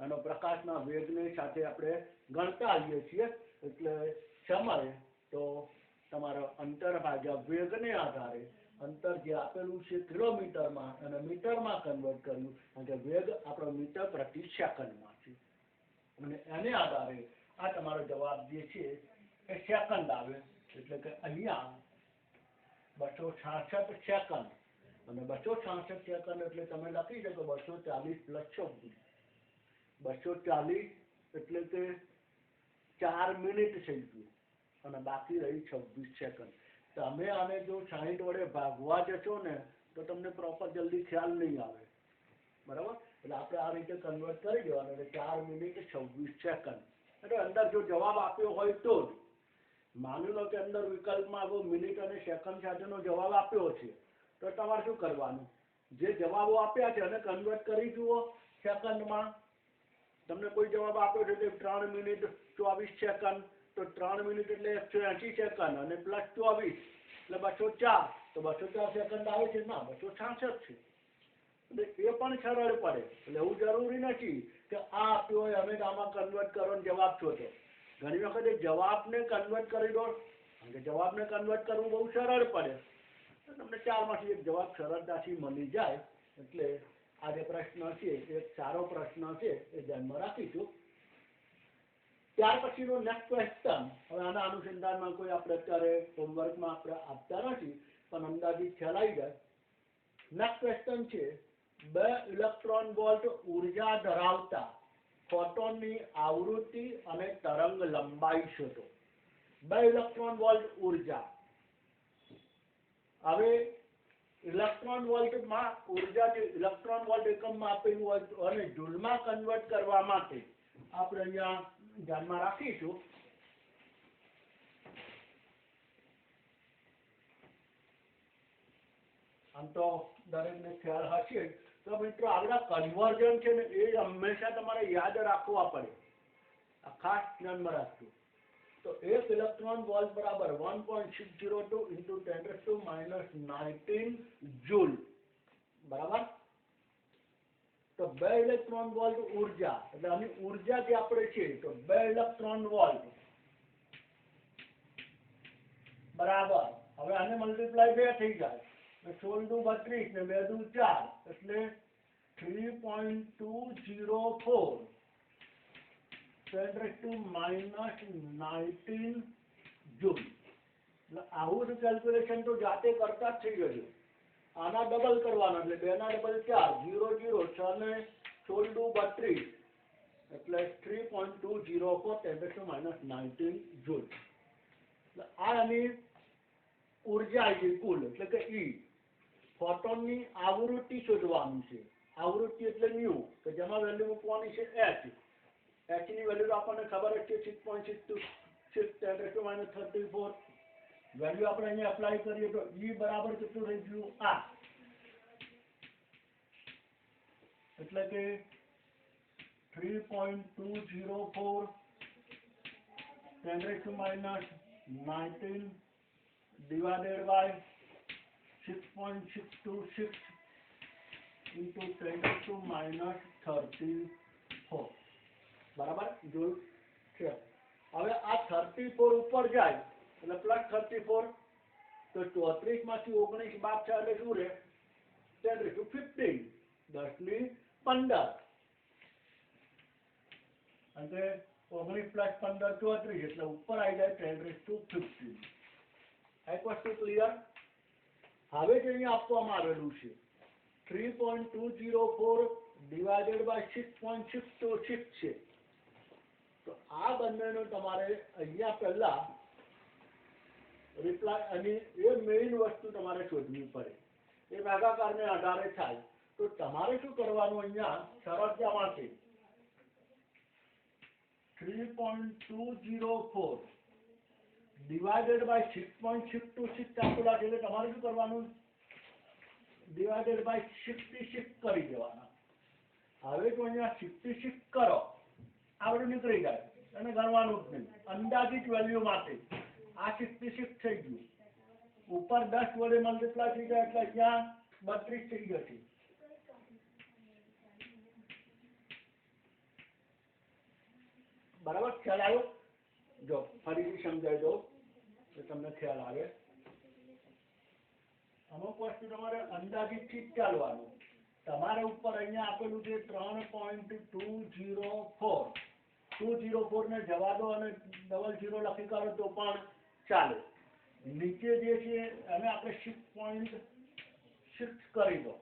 એનો પ્રકાશના વેગની સાથે આપણે ગણતા આવીએ છીએ. એટલે સમય તો તમારો અંતર ભાગ્યા વેગને આધારે અંતર જે આપેલું છે કિલોમીટરમાં અને મીટરમાં કન્વર્ટ કર્યું અને વેગ આપણો મીટર પ્રતિ સેકન્ડમાં છે અને એને આધારે આ તમારો જવાબ જે છે એ સેકન્ડ આવે, એટલે કે અહીંયા 266 સેકન્ડ, અને 266 સેકન્ડ એટલે તમે લખી શકો 240 પ્લસ 26, 240 એટલે કે 4 મિનિટ થઈ ગયું, અને બાકી રહી 26 સેકન્ડ. તમે આને જો 60 વડે ભાગવા જશો ને તો તમને પ્રોપર જલ્દી ખ્યાલ નહીં આવે, બરાબર? એટલે આપણે આ રીતે કન્વર્ટ કરી દેવાનું, એટલે 4 મિનિટ 26 સેકન્ડ. એટલે અંદર જો જવાબ આપ્યો હોય તો જ, માની લો કે અંદર વિકલ્પમાં આવો મિનિટ અને સેકન્ડ સાથેનો જવાબ આપ્યો છે, તો તમારે શું કરવાનું, જે જવાબો આપ્યા છે એને કન્વર્ટ કરી જુઓ સેકન્ડમાં. તમને કોઈ જવાબ આપ્યો છે કે 3 મિનિટ 24 સેકન્ડ, તો 3 મિનિટ એટલે 180 સેકન્ડ, અને પ્લસ 24 એટલે 204, તો 204 સેકન્ડ આવે છે ના, 266 છે. એટલે એ પણ સરળ પડે. એટલે એવું જરૂરી નથી કે આ આપ્યો હોય અમે આમાં કન્વર્ટ કરો ને જવાબ શોધો. ઘણી વખત જવાબને કન્વર્ટ કરી દો, કારણ કે જવાબને કન્વર્ટ કરવું બહુ સરળ પડે, તો તમને 4માંથી એક જવાબ સરળતાથી મળી જાય. એટલે આ જે પ્રશ્ન છે એ એક સારો પ્રશ્ન છે, એ ધ્યાનમાં રાખીશું. ત્યાર પછીનો નેક્સ્ટ ક્વેશ્ચન, હવે આના અનુસંધાનમાં કોઈ આપણે અત્યારે હોમવર્કમાં આપણે આપતા નથી, પણ અંદાજિત ખ્યાલ આવી જાય. નેક્સ્ટ ક્વેશ્ચન છે, 2 ઇલેક્ટ્રોન વોલ્ટ ઉર્જા ધરાવતા ફોટોનની આવૃત્તિ અને તરંગ લંબાઈ શોધો. 2 ઇલેક્ટ્રોન વોલ્ટ ઉર્જા. હવે ઇલેક્ટ્રોન વોલ્ટમાં ઉર્જા જે ઇલેક્ટ્રોન વોલ્ટ એકમમાં આપેલું હોય અને જૂલમાં કન્વર્ટ કરવા માટે આપણે અહીંયા ધ્યાનમાં રાખીશું. આમ તો દરેકને ખ્યાલ હશે, તો મિત્રો આગળ કન્વર્ઝન છે ને એ હંમેશા તમારે યાદ રાખવા પડે, આ ખાસ ધ્યાનમાં રાખજો. તો 1 ઇલેક્ટ્રોન વોલ્ટ બરાબર 1.602 into 10⁻⁻19 જૂલ, બરાબર? તો 2 ઇલેક્ટ્રોન વોલ્ટ ઉર્જા, એટલે આની ઉર્જા જે આપણે છે તો 2 ઇલેક્ટ્રોન વોલ્ટ બરાબર, હવે આને મલ્ટીપ્લાય 2 થઈ જાય, 16 દુ 32 ને 2 દુ 4, એટલે 3.204 10⁻⁻19 જૂલ. એટલે આવું કેલ્ક્યુલેશન તો જાતે કરતા જ થઈ જશે. આના ડબલ કરવાના, એટલે 2 ના ડબલ 4, 0 0, 6 ને 16 દુ 32, એટલે 3.204 10⁻⁻19 જૂલ. એટલે આની ઉર્જા છે કુલ, એટલે કે ઈ. ફોટોનની આવૃત્તિ શોધવાની છે. આવૃત્તિ એટલે ન્યુ, કે જેમાં વેલ્યુ મૂકવાની છે h. h ની વેલ્યુ આપણને ખબર જ છે 6.626 10⁻34. વેલ્યુ આપણે અહીંયા એપ્લાય કરીએ તો E બરાબર કેટલું થઈ ગયું? આ, એટલે કે 3.204 10⁻⁻19 divided by 6.626 into 10⁻⁻34, બરાબર જોયું છે. હવે આ 34 ઉપર જાય એટલે પ્લસ 34, તો 34 માંથી 19 બાદ થાય એટલે શું રહે? 10⁻15, 10 ની 15, અને 19 પ્લસ 15 34, એટલે ઉપર આવી જાય 10⁻15. એક વસ્તુ ક્લિયર? હવે જે અહીંયા આપવામાં આવેલું છે 3.204 divided by 6.626 છે, તો આ બંનેનો તમારે અહીંયા પહેલા રિપ્લાય, અને એ મેઇન વસ્તુ તમારે શોધવી પડે. એ ભાગાકારને આધારે થાય. તો તમારે શું કરવાનું, અહીંયા સરળતા માટે 3.204 divided by 6.626 આપેલા છે, એટલે તમારે શું કરવાનું, divided by 66 કરી દેવાના. હવે જો અહીંયા 66 કરો, આ બધું નીકળી જાય, અને ગણવાનું જ નહીં. અંદાજિત વેલ્યુ માટે આ 66 થઈ ગયું, ઉપર 10 વડે મલ્ટીપ્લાય થઈ જાય એટલે અહીંયા 32 થઈ જશે. બરાબર ખ્યાલ આવ્યો? જો ફરીથી સમજાવી દઉં તો તમને ખ્યાલ આવે. અમુક વસ્તુ તમારે અંદાજિતથી જ ચાલવાનું. તમારે ઉપર અહીંયા આપેલું છે 3.204, 204 ને જવા દો અને 00 લખી કરો તો પણ ચાલે. નીચે જે છે એને આપણે 6.6 કરી દો,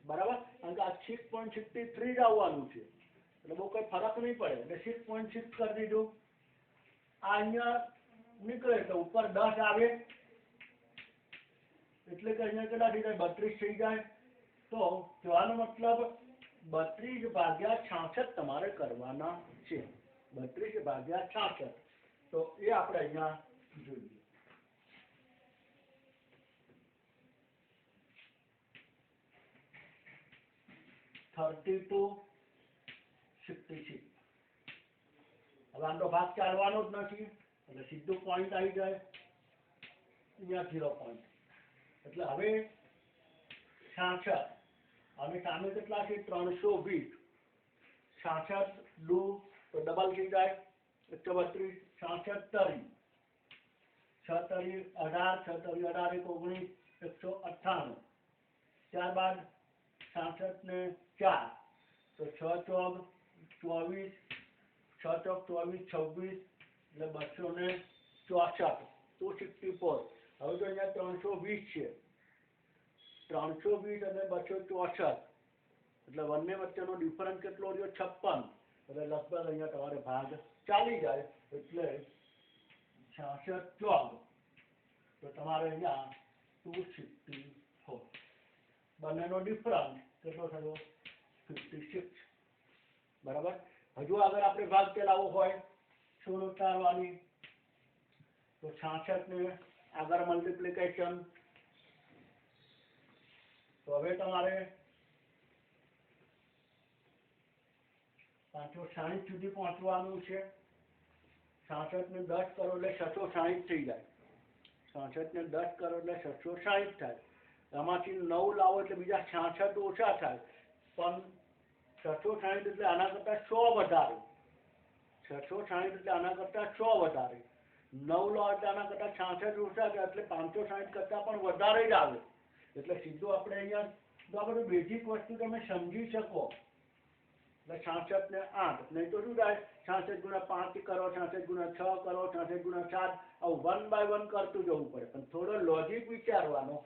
બરાબર, કારણ કે આ 6.63 જ આવવાનું છે એટલે બહુ કઈ ફરક નહીં પડે એટલે 6.6 કરી દીધું. આ અહીંયા નીકળે એટલે ઉપર 10 આવે એટલે કે અહીંયા કેટલા થઈ જાય 32 થઈ જાય. તો કહેવાનો મતલબ 32/66 તમારે કરવાના છે. 32/66 તો એ આપણે અહીંયા જોઈએ. 32/66. હવે આનો ભાગ ચાલવાનો જ નથી એટલે સીધું પોઈન્ટ આવી જાય અહીંયા 0 પોઈન્ટ એટલે હવે 66 અને સામે કેટલા છે 320. 66 દુ તો ડબલ થઈ જાય 132. 66 તરી 6 તરી 18, 6 તરી 18, 19, 198. ત્યારબાદ 66 ને 4 તો 6 ચોક 24, 6 ચોક 24, 26 એટલે 264. 264. હવે તો અહીંયા 320 છે, 320 અને 264 એટલે બંને વચ્ચેનો ડિફરન્સ કેટલો રહ્યો 56 એટલે લગભગ અહીંયા તમારે ભાગ ચાલી જાય એટલે 66 ચોક તો તમારે અહીંયા 264 બંનેનો ડિફરન્સ કેટલો થયો 56, બરાબર. હજુ આગળ આપણે ભાગ ચલાવવો હોય શું ઉતારવાની તો 66 ને આગળ મલ્ટીપ્લિકેશન તો હવે તમારે 560 સુધી પહોંચવાનું છે. 66 ને 10 કરો એટલે 660 થઈ જાય. 66 ને 10 કરો એટલે 660 થાય. આમાંથી 9 લાવો એટલે બીજા 66 ઓછા થાય પણ 660 એટલે આના કરતા 100 વધારે. 660 એટલે આના કરતા 100 વધારે. 9 લો એટલે આના કરતા 66 ઓછા થાય એટલે 560 કરતા પણ વધારે જ આવે એટલે સીધું આપણે અહીંયા તો આ બધું બેઝિક વસ્તુ તમે સમજી શકો એટલે 66 ને 8 નહીં તો શું થાય 66 × 5 કરો, 66 × 6 કરો, 66 × 7 આવું 1 બાય 1 કરતું જવું પડે પણ થોડો લોજિક વિચારવાનો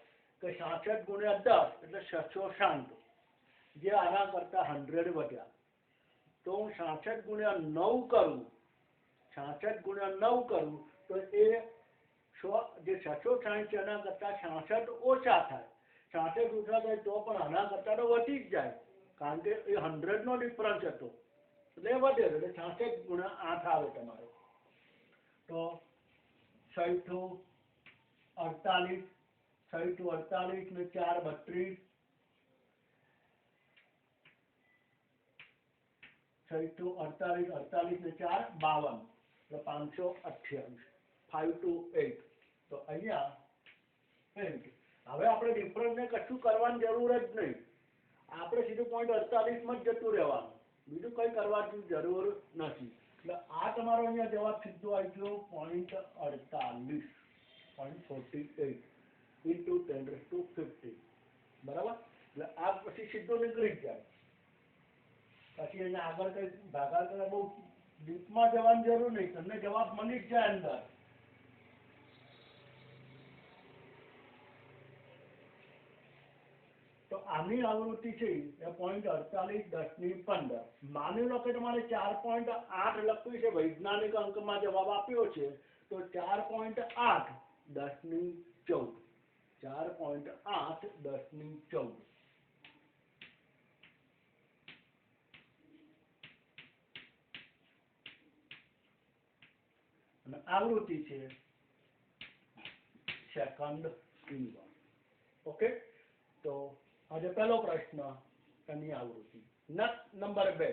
કે 66 × 10 એટલે 660 જે આના કરતા 100 વધ્યા તો હું 66 × 9 કરું, 66 × 9 કરું તો એ જે 660 છે એના કરતા 66 ઓછા થાય. 66 ઓછા થાય તો પણ આના કરતા તો વધી જ જાય કારણ કે એ 100 નો ડિફરન્સ હતો એટલે વધે એટલે 66 × 8 આવે તમારે તો 6 × 48, 6 × 48 ને 4 32, 6 × 48, 48 ને 4 52 એટલે 528. 5 to 8 તો અહીંયા 8. હવે આપણે ડિફરન્સને કશું કરવાની જરૂર જ નહીં, આપણે સીધું પોઈન્ટ 48 માં જ જતું રહેવાનું, બીજું કંઈ કરવાની જરૂર નથી. એટલે આ તમારો અહીંયા જવાબ સીધો આવી ગયો 0.48 into 10⁻50 બરાબર. એટલે આ પછી સીધો નીકળી જ જાય. પછી અહીંયા આગળ કંઈ ભાગાકાર બહુ ડીપમાં જવાની જરૂર નહીં, તમને જવાબ મળી જ જાય અંદર. તો આની આવૃત્તિ છે એ 0.48 10⁻15. માની લો કે તમારે 4.8 લખવું છે, વૈજ્ઞાનિક અંકમાં જવાબ આપ્યો છે તો 4.8 10⁻14. 4.8 10⁻14. અને આવૃત્તિ છે સેકન્ડ ઇન્વર્સ. ઓકે, તો આજે પહેલો પ્રશ્ન એની આવૃત્તિ. નંબર 2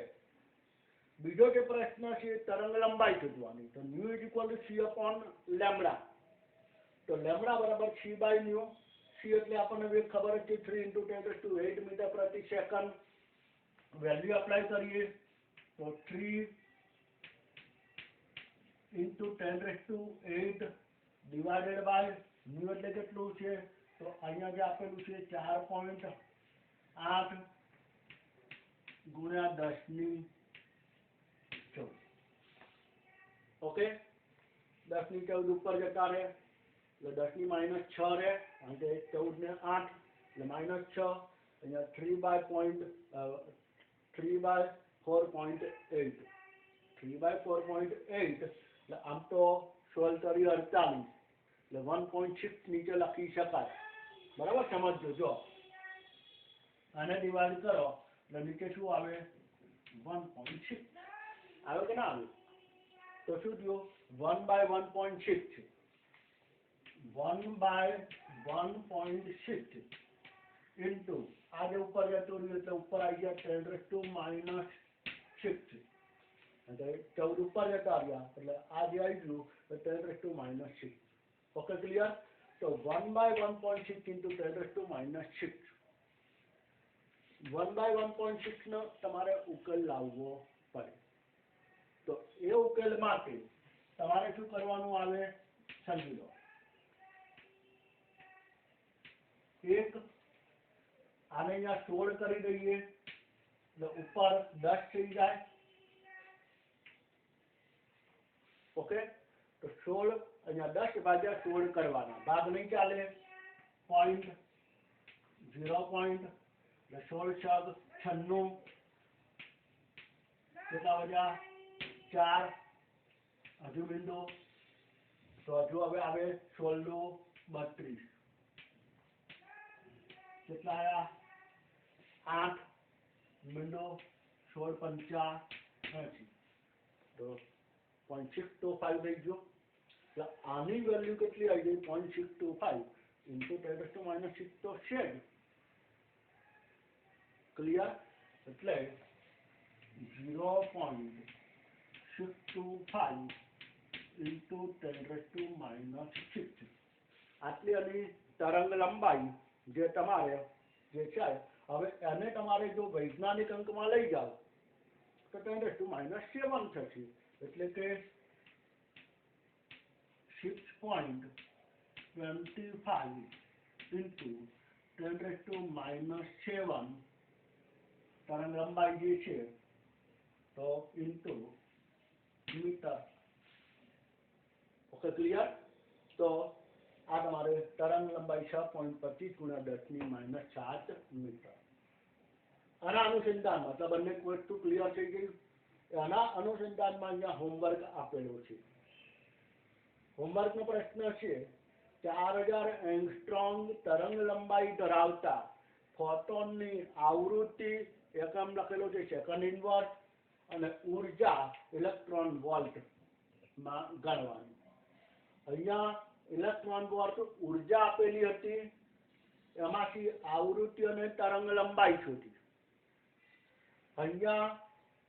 બીજો જે પ્રશ્ન છે તરંગ લંબાઈ શોધવાની. તો new is equal to C upon lambda. તો લેમ્બડા બરાબર c/ન્યુ. સી એટલે આપણને ખબર જ છે 3 × 10⁸ મીટર પ્રતિ સેકન્ડ. વેલ્યુ અપ્લાય કરીએ તો 3 × 10⁸ ડિવાઇડેડ બાય ન્યુ એટલે કેટલું છે તો અહીંયા જે આપેલું છે 4.8 × 10⁻14. ઓકે 10 ની 14 ઉપર જતા રહે એટલે 10 ની -6 રહે કારણ કે 14 ને 8 એટલે -6 અહીંયા 3/4.8 એટલે આમ તો 16 કરી 48 એટલે 1.6 નીચે લખી શકાય બરાબર સમજજો જો આને ડિવાઈડ કરો એટલે નીચે શું આવે 1.6 આવે કે ના આવે તો શું થયું 1/1.6 છે 1/1.6 ઇન્ટુ આજે ઉપર જતું રહ્યું એટલે ઉપર આવી ગયા 10⁻⁻6 છે એટલે 14 ઉપર જતા રહ્યા એટલે આ જે આવી ગયું તો 10⁻⁻6 ઓકે ક્લિયર તો 1/1.6 ઇન્ટુ 10⁻⁻6 1/1.6 નો તમારે ઉકેલ લાવવો પડે તો એ ઉકેલ માટે તમારે શું કરવાનું આવે સમજી લો એક આને અહીંયા 16 કરી દઈએ એટલે ઉપર 10 થઈ જાય ઓકે તો 16 અહીંયા 10/16 કરવાના ભાગ નહીં ચાલે પોઈન્ટ 0 પોઈન્ટ એટલે 16 96 કેટલા વધ્યા 4 હજુ બિંદુ તો હજુ હવે આવે 16 32 કેટલા આવ્યા 8 બિંદુ 16 85 તો 0.625 થઈ ગયો એટલે આની વેલ્યુ કેટલી આવી ગઈ 0.625 ઇન્ટુ 10⁻⁻6 તો છે જ ક્લિયર એટલે 0.625 ઇન્ટુ 10⁻⁻6 આટલી આની તરંગ લંબાઈ જે તમારે જે છે હવે એને તમારે જો વૈજ્ઞાનિક અંકમાં લઈ જાઓ તો 10⁻⁻7 થશે એટલે કે 6.25 ઇન્ટુ 10⁻⁻7 તરંગ લંબાઈ જે છે તો ઇન્ટુ મીટર ઓકે ક્લિયર તો આ તમારે તરંગ લંબાઈ 6.25 × 10⁻⁷ મીટર આના અનુસંધાનમાં મતલબ બંને વસ્તુ ક્લિયર થઈ ગઈ આના અનુસંધાનમાં અહીંયા હોમવર્ક આપેલો છે હોમવર્કનો પ્રશ્ન છે 4000 એંગસ્ટ્રોમ તરંગ લંબાઈ ધરાવતા ફોટોનની આવૃત્તિ એકમ લખેલો છે સેકન્ડ ઇન્વર્સ અને ઉર્જા ઇલેક્ટ્રોન વોલ્ટ માં ગણવાની અહીંયા ઇલેક્ટ્રોન વોલ્ટ ઉર્જા આપેલી હતી એમાંથી આવૃત્તિ અને તરંગ લંબાઈ શોધી અહીંયા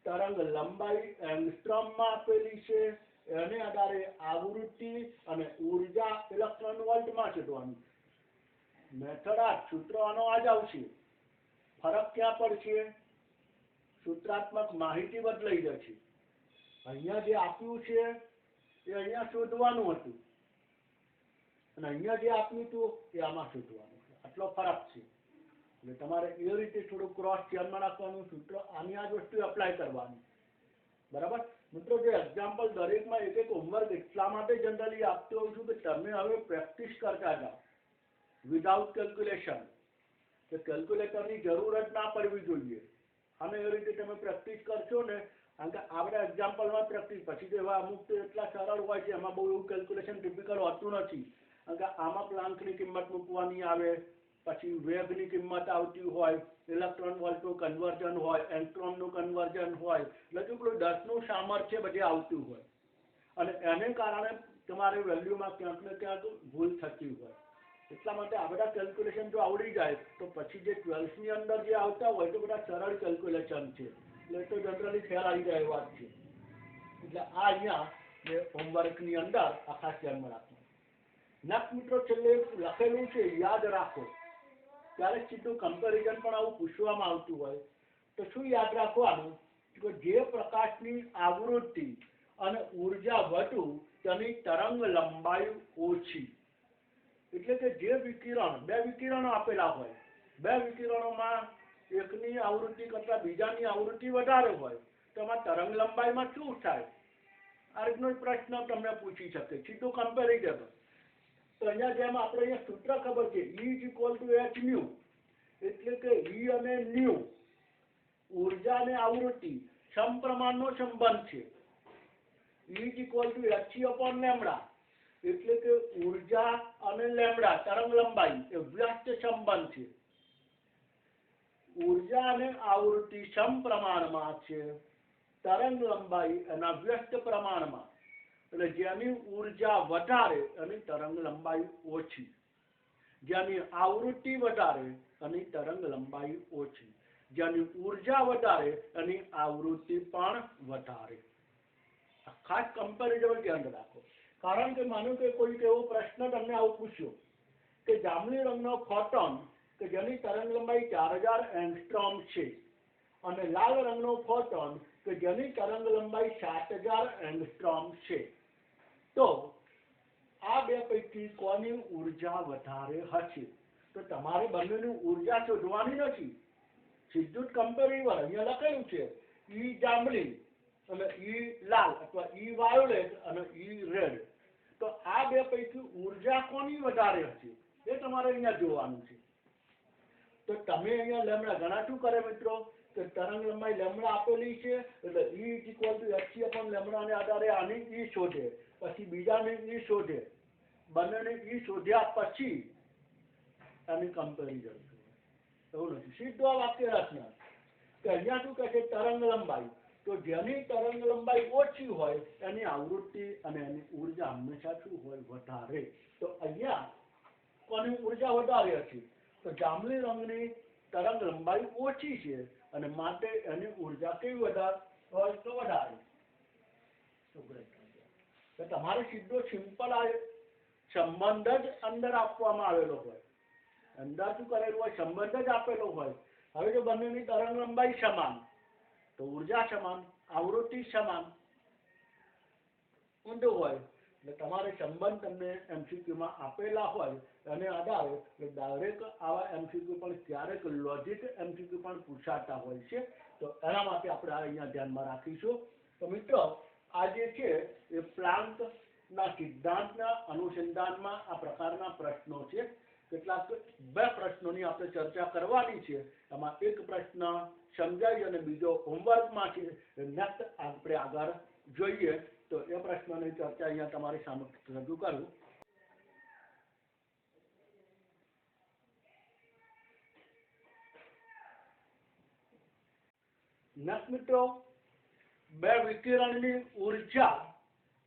તરંગ લંબાઈ એંગસ્ટ્રોમમાં આપેલી છે એને આધારે આવૃત્તિ અને ઉર્જા ઇલેક્ટ્રોન વોલ્ટમાં શોધવાની મેથડ આ સૂત્ર આનો આ જ આવશે ફરક ક્યાં પડશે સૂત્રાત્મક માહિતી બદલાઈ જશે અહીંયા જે આપ્યું છે એ અહીંયા શોધવાનું હતું અને અહીંયા જે આપ્યું હતું એ આમાં શોધવાનું છે આટલો ફરક છે એટલે તમારે એ રીતે થોડું ક્રોસ ધ્યાનમાં રાખવાનું સૂત્ર આની આ જ વસ્તુ એપ્લાય કરવાની બરાબર મિત્રો જે એક્ઝામ્પલ દરેકમાં એક એક હોમવર્ક એટલા માટે જનરલી આપતો હોઉં છું કે તમે હવે પ્રેક્ટિસ કરતા જાઓ વિધાઉટ કેલ્ક્યુલેશન કે કેલ્ક્યુલેટરની જરૂર જ ના પડવી જોઈએ અને એ રીતે તમે પ્રેક્ટિસ કરશો ને કારણ કે આપણે એક્ઝામ્પલમાં પ્રેક્ટિસ પછી તો એવા અમુક તો એટલા સરળ હોય છે એમાં બહુ એવું કેલ્ક્યુલેશન ટિપિકલ હોતું નથી કારણ કે આમાં પ્લાન્કની કિંમત મૂકવાની આવે પછી વેગની કિંમત આવતી હોય ઇલેક્ટ્રોન વોલ્ટનું કન્વર્ઝન હોય એન્ટ્રોનનું કન્વર્ઝન હોય એટલે જો પેલું 10નું સામર્થ્ય બધે આવતું હોય અને એને કારણે તમારે વેલ્યુમાં ક્યાંક ને ક્યાંક ભૂલ થતી હોય એટલા માટે આ બધા કેલ્ક્યુલેશન જો આવડી જાય તો પછી જે 12ની અંદર જે આવતા હોય તો બધા સરળ કેલ્ક્યુલેશન છે એટલે તો જનરલી ખ્યાલ આવી જાય એ વાત છે એટલે આ અહીંયા જે હોમવર્કની અંદર આ ખાસ ધ્યાનમાં રાખવું નેક્સ્ટ મિત્રો છેલ્લે લખેલું છે યાદ રાખો ત્યારે સીધું કમ્પેરિઝન પણ આવું પૂછવામાં આવતું હોય તો શું યાદ રાખવાનું કે જે પ્રકાશની આવૃત્તિ અને ઉર્જા વધુ તેની તરંગ લંબાઈ ઓછી એટલે કે જે વિકિરણ બે વિકિરણો આપેલા હોય બે વિકિરણોમાં એકની આવૃત્તિ કરતાં બીજાની આવૃત્તિ વધારે હોય તો એમાં તરંગ લંબાઈમાં શું થાય આ રીતનો પ્રશ્ન તમને પૂછી શકે, સીધું કમ્પેરિઝન. તો અહીંયા જેમ આપણે અહીંયા સૂત્ર ખબર છે, E is equal two h new, એટલે કે E અને ન્યુ ઉર્જા અને આવૃત્તિ સમપ્રમાણનો સંબંધ છે. E is equal to hc upon lambda, એટલે કે ઉર્જા અને લેમ્બડા તરંગ લંબાઈ એ વ્યસ્ત સંબંધ છે. ઉર્જા અને આવૃત્તિ સમપ્રમાણમાં છે, તરંગ લંબાઈ એના વ્યસ્ત પ્રમાણમાં. એટલે જેની ઉર્જા વધારે અને તરંગ લંબાઈ ઓછી, જેની આવૃત્તિ વધારે અને તરંગ લંબાઈ ઓછી, જેની ઉર્જા વધારે અને આવૃત્તિ પણ વધારે. ખાસ કમ્પેરિઝન ધ્યાન રાખો. કારણ કે માનો કે કોઈક એવો પ્રશ્ન તમને આવું પૂછ્યો કે જાંબલી રંગનો ફોટોન કે જેની તરંગ લંબાઈ 4000 એંગસ્ટ્રોમ છે અને લાલ રંગનો ફોટોન કે જેની તરંગ લંબાઈ 7000 એંગસ્ટ્રોમ છે, તો આ બે પૈકી કોની ઉર્જા વધારે હશે? તો તમારે બંનેની ઉર્જા શોધવાની નથી, સીધું જ કમ્પેરિઝન. અહીંયા લખેલું છે E જાંબલી અને E લાલ અથવા E વાયોલેટ અને E રેડ. તો આ બે પૈકી ઉર્જા કોની વધારે હશે એ તમારે અહીંયા જોવાનું છે. તો તમે અહીંયા લેમ્બડા ઘણા શું કરે મિત્રો કે તરંગ લંબાઈ લેમ્બડા આપેલી છે એટલે E is equal to hc upon લેમ્બડાને આધારે આની E શોધે, પછી બીજાને E શોધે, બંનેને E શોધ્યા પછી આની કમ્પેરિઝન. એવું નથી, સીધો આ વાક્ય રચના કે અહીંયા શું કહે છે તરંગ લંબાઈ, તો જેની તરંગ લંબાઈ ઓછી હોય એની આવૃત્તિ અને એની ઉર્જા હંમેશા શું હોય? વધારે. તો અહીંયા કોની ઉર્જા વધારે હશે? તો જાંબલી રંગની તરંગ લંબાઈ ઓછી છે અને માટે એની ઉર્જા કેવી વધારે હોય? તો વધારે. તો તમારે સીધો સિમ્પલ આ સંબંધ જ અંદર આપવામાં આવેલો હોય, અંદર શું કરેલું હોય? સંબંધ જ આપેલો હોય. હવે જો બંનેની તરંગ લંબાઈ સમાન તો ઉર્જા સમાન, આવૃત્તિ સમાન, ઊંધું હોય એટલે તમારે સંબંધ તમને એમસીક્યુમાં આપેલા હોય અને આધારે એટલે ડાયરેક્ટ આવા એમસીક્યુ પણ ક્યારેક લોજિક એમસીક્યુ પણ પૂછાતા હોય છે. તો એના માટે આપણે આ અહીંયા ધ્યાનમાં રાખીશું. તો મિત્રો આ જે છે એ પ્લાન્કના સિદ્ધાંતના અનુસંધાનમાં આ પ્રકારના પ્રશ્નો છે. કેટલાક બે પ્રશ્નોની આપણે ચર્ચા કરવાની છે. એમાં એક પ્રશ્ન સમજાય અને બીજો હોમવર્કમાં છે. નેક્સ્ટ આપણે આગળ જોઈએ. તો એ પ્રશ્નની ચર્ચા અહીંયા તમારી સામે રજૂ કરું. નેક્સ્ટ મિત્રો, બે વિકિરણની ઉર્જા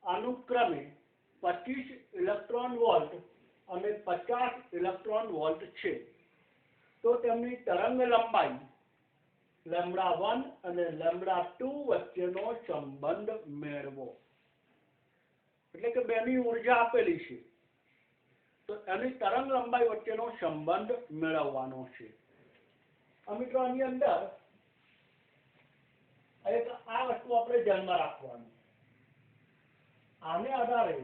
અનુક્રમે 25 ઇલેક્ટ્રોન વોલ્ટ અને 50 ઇલેક્ટ્રોન વોલ્ટ છે. તો તેમની તરંગ લંબાઈ λ1 અને λ2 વચ્ચેનો સંબંધ મેળવો. એટલે કે બેની ઉર્જા આપેલી છે તો એની તરંગ લંબાઈ વચ્ચેનો સંબંધ મેળવવાનો છે. મિત્રો આની અંદર એક આ વસ્તુ આપણે ધ્યાનમાં રાખવાની. આને આધારે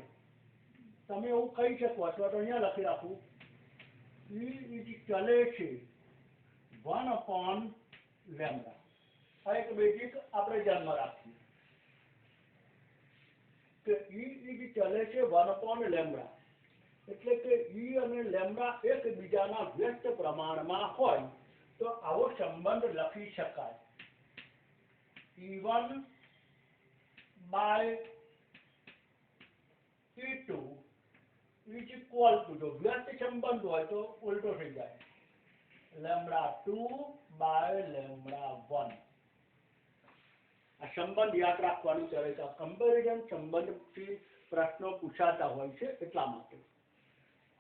તમે એવું કહી શકો અથવા તો અહીંયા લખી રાખું E ચલે છે 1/λ. આ એક બેઝિક આપણે ધ્યાનમાં રાખીએ કે E ચલે છે 1/λ, એટલે કે E અને લેમ્બડા એકબીજાના વ્યસ્ત પ્રમાણમાં હોય તો આવો સંબંધ લખી શકાય. E1 by E2 is equal to, જો વ્યસ્ત સંબંધ હોય તો ઉલટો થઈ જાય, λ2 by λ1. આ સંબંધ યાદ રાખવાનું છે. કમ્પેરિઝન સંબંધથી પ્રશ્નો પૂછાતા હોય છે એટલા માટે.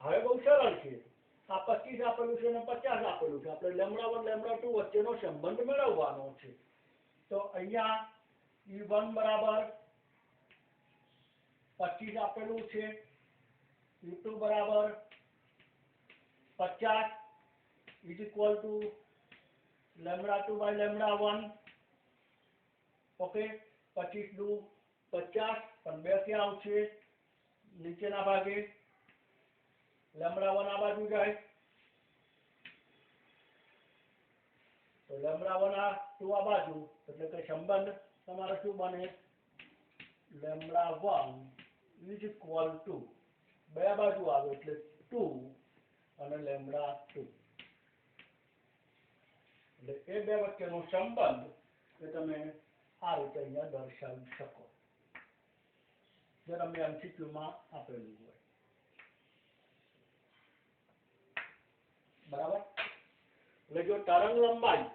હવે બહુ સરળ છે. આ 25 આપેલું છે અને 50 આપેલું છે. આપણે λ1 λ2 વચ્ચેનો સંબંધ મેળવવાનો છે. તો અહીંયા E1 બરાબર 25 આપેલું છે, E2 બરાબર 50 is equal to λ2 by λ1. Okay, 25 દુ 50 પણ 2 ક્યાં આવશે? નીચેના ભાગે. λ1 આ બાજુ જાય તો λ1 આ 2 આ બાજુ, એટલે કે સંબંધ તમારો શું બને? λ1 ઇઝ ઇક્વલ ટુ બે બાજુ આવે એટલે 2 અને λ2 એટલે એ બે વચ્ચેનો સંબંધ એ તમે આ રીતે અહીંયા દર્શાવી શકો જે તમને MCQ માં આપેલું હોય બરાબર એટલે જો તરંગ લંબાઈ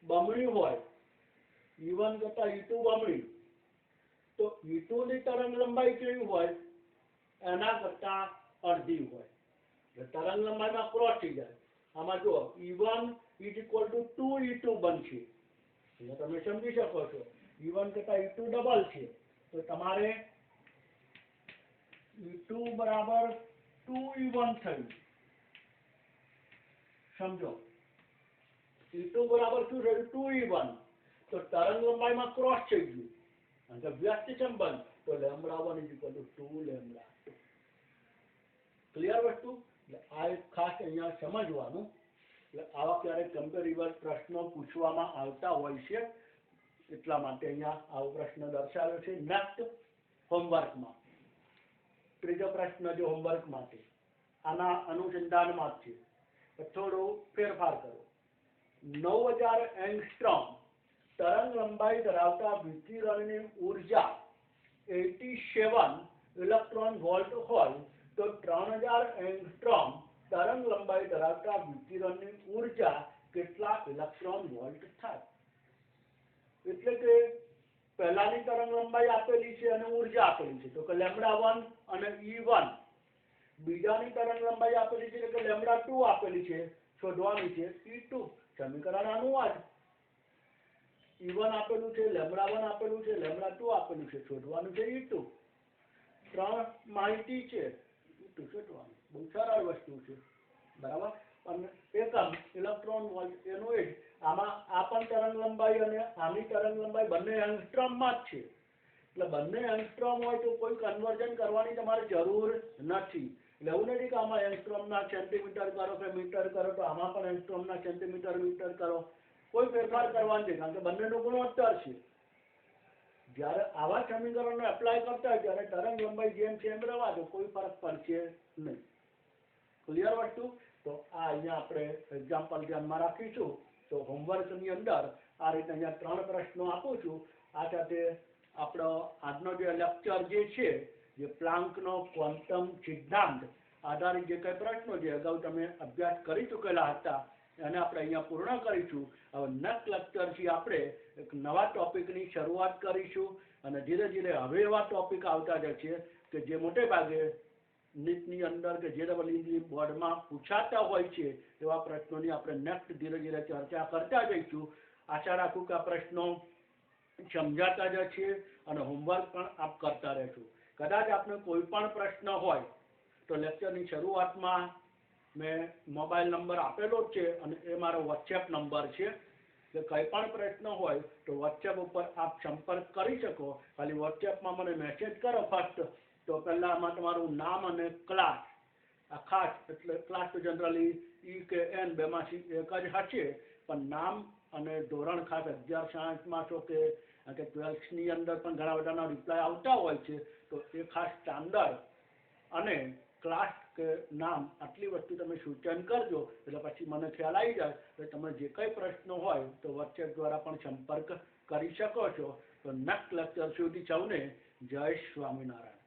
બમણી હોય E1 કરતા E2 બમણી તો E2 ની તરંગ લંબાઈ કેવી હોય એના કરતા અડધી હોય એટલે તરંગ લંબાઈમાં ક્રોસ થઈ જાય આમાં જો E1 is equal to 2E2 બનશે એટલે તમે સમજી શકો છો E1 કરતા E2 ડબલ છે તો તમારે E2 બરાબર 2E1 થયું સમજો E2 બરાબર શું થયું 2E1 તો તરંગ લંબાઈમાં ક્રોસ થઈ ગયું અને વ્યસ્ત સંબંધ તો λ1 is equal to 2 λ2 ક્લિયર વસ્તુ એટલે આ એક ખાસ અહીંયા સમજવાનું એટલે આવા ક્યારેક કમ્પેરેટિવ પ્રશ્નો પૂછવામાં આવતા હોય છે એટલા માટે અહીંયા આવો પ્રશ્ન દર્શાવ્યો છે નેક્સ્ટ હોમવર્કમાં ત્રીજો પ્રશ્ન જે હોમવર્ક માટે આના અનુસંધાનમાં છે થોડું ફેરફાર કરો 9000 એંગસ્ટ્રોમ તરંગ લંબાઈ ધરાવતા વિકિરણની ઊર્જા 87 ઇલેક્ટ્રોન વોલ્ટ હોય તો 3000 એંગસ્ટ્રોમ તરંગ લંબાઈ ધરાવતા વિકિરણની ઊર્જા કેટલા ઇલેક્ટ્રોન વોલ્ટ થાય એટલે કે પહેલાની તરંગ લંબાઈ આપેલી છે અને ઊર્જા આપેલી છે તો કે λ1 અને E1 બીજાની તરંગ લંબાઈ આપેલી છે એટલે λ2 આપેલી છે શોધવાની છે E2 સમીકરણ આનું આ જ E1 આપેલું છે λ1 આપેલું છે λ2 આપેલું છે શોધવાનું છે E2 ત્રણ માહિતી છે E2 શોધવાનું બહુ સરળ વસ્તુ છે બરાબર અને એકમ ઇલેક્ટ્રોન વોલ્ટ એનું એ આમાં આ પણ તરંગ લંબાઈ અને આની તરંગ લંબાઈ બંને એંગસ્ટ્રોમમાં જ છે એટલે બંને એંગસ્ટ્રોમ હોય તો કોઈ કન્વર્ઝન કરવાની તમારે જરૂર નથી એટલે એવું નથી કે આમાં એંગસ્ટ્રોમના સેન્ટીમીટર કરો કે મીટર કરો તો આમાં પણ એંગસ્ટ્રોમના સેન્ટીમીટર મીટર કરો કોઈ ફેરફાર કરવાનો નથી કારણ કે બંનેનો ગુણોત્તર છે જ્યારે આવા સમીકરણને એપ્લાય કરતા હોય ત્યારે તરંગ લંબાઈ જેમ છે એમ રહેવા દો કોઈ ફરક પડશે નહીં ક્લિયર વસ્તુ તો આ અહીંયા આપણે એક્ઝામ્પલ ધ્યાનમાં રાખીશું તો હોમવર્કની અંદર આ રીતે અહીંયા 3 પ્રશ્નો આપું છું આ સાથે આપણો આજનો જે લેક્ચર જે છે જે પ્લાન્કનો ક્વોન્ટમ સિદ્ધાંત આધારિત જે કંઈ પ્રશ્નો છે અગાઉ તમે અભ્યાસ કરી ચૂકેલા હતા એને આપણે અહીંયા પૂર્ણ કરીશું હવે નેક્સ્ટ લેક્ચરથી આપણે એક નવા ટોપિકની શરૂઆત કરીશું અને ધીરે ધીરે હવે એવા ટોપિક આવતા જશે કે જે મોટે ભાગે નીટની અંદર કે JEE બોર્ડમાં પૂછાતા હોય છે એવા પ્રશ્નોની આપણે નેક્સ્ટ ધીરે ધીરે ચર્ચા કરતા જઈશું આશા રાખું કે આ પ્રશ્નો સમજાતા જશે અને હોમવર્ક પણ આપ કરતા રહેશો કદાચ આપને કોઈ પણ પ્રશ્ન હોય તો લેક્ચરની શરૂઆતમાં મેં મોબાઈલ નંબર આપેલો જ છે અને એ મારો વોટ્સએપ નંબર છે કે કંઈ પણ પ્રશ્ન હોય તો વોટ્સએપ ઉપર આપ સંપર્ક કરી શકો ખાલી વોટ્સએપમાં મને મેસેજ કરો ફર્સ્ટ તો પહેલાં આમાં તમારું નામ અને ક્લાસ આ ખાસ એટલે ક્લાસ તો જનરલી E કે N બેમાંથી એક જ હશે પણ નામ અને ધોરણ ખાસ 11 સાયન્સમાં છો કે 12ની અંદર પણ ઘણા બધાના રિપ્લાય આવતા હોય છે તો એ ખાસ સ્ટાન્ડર્ડ અને ક્લાસ કે નામ આટલી વસ્તુ તમે સૂચન કરજો એટલે પછી મને ખ્યાલ આવી જાય કે તમે જે કંઈ પ્રશ્નો હોય તો વોટ્સએપ દ્વારા પણ સંપર્ક કરી શકો છો તો નેક્સ્ટ લેક્ચર સુધી સૌને જય સ્વામિનારાયણ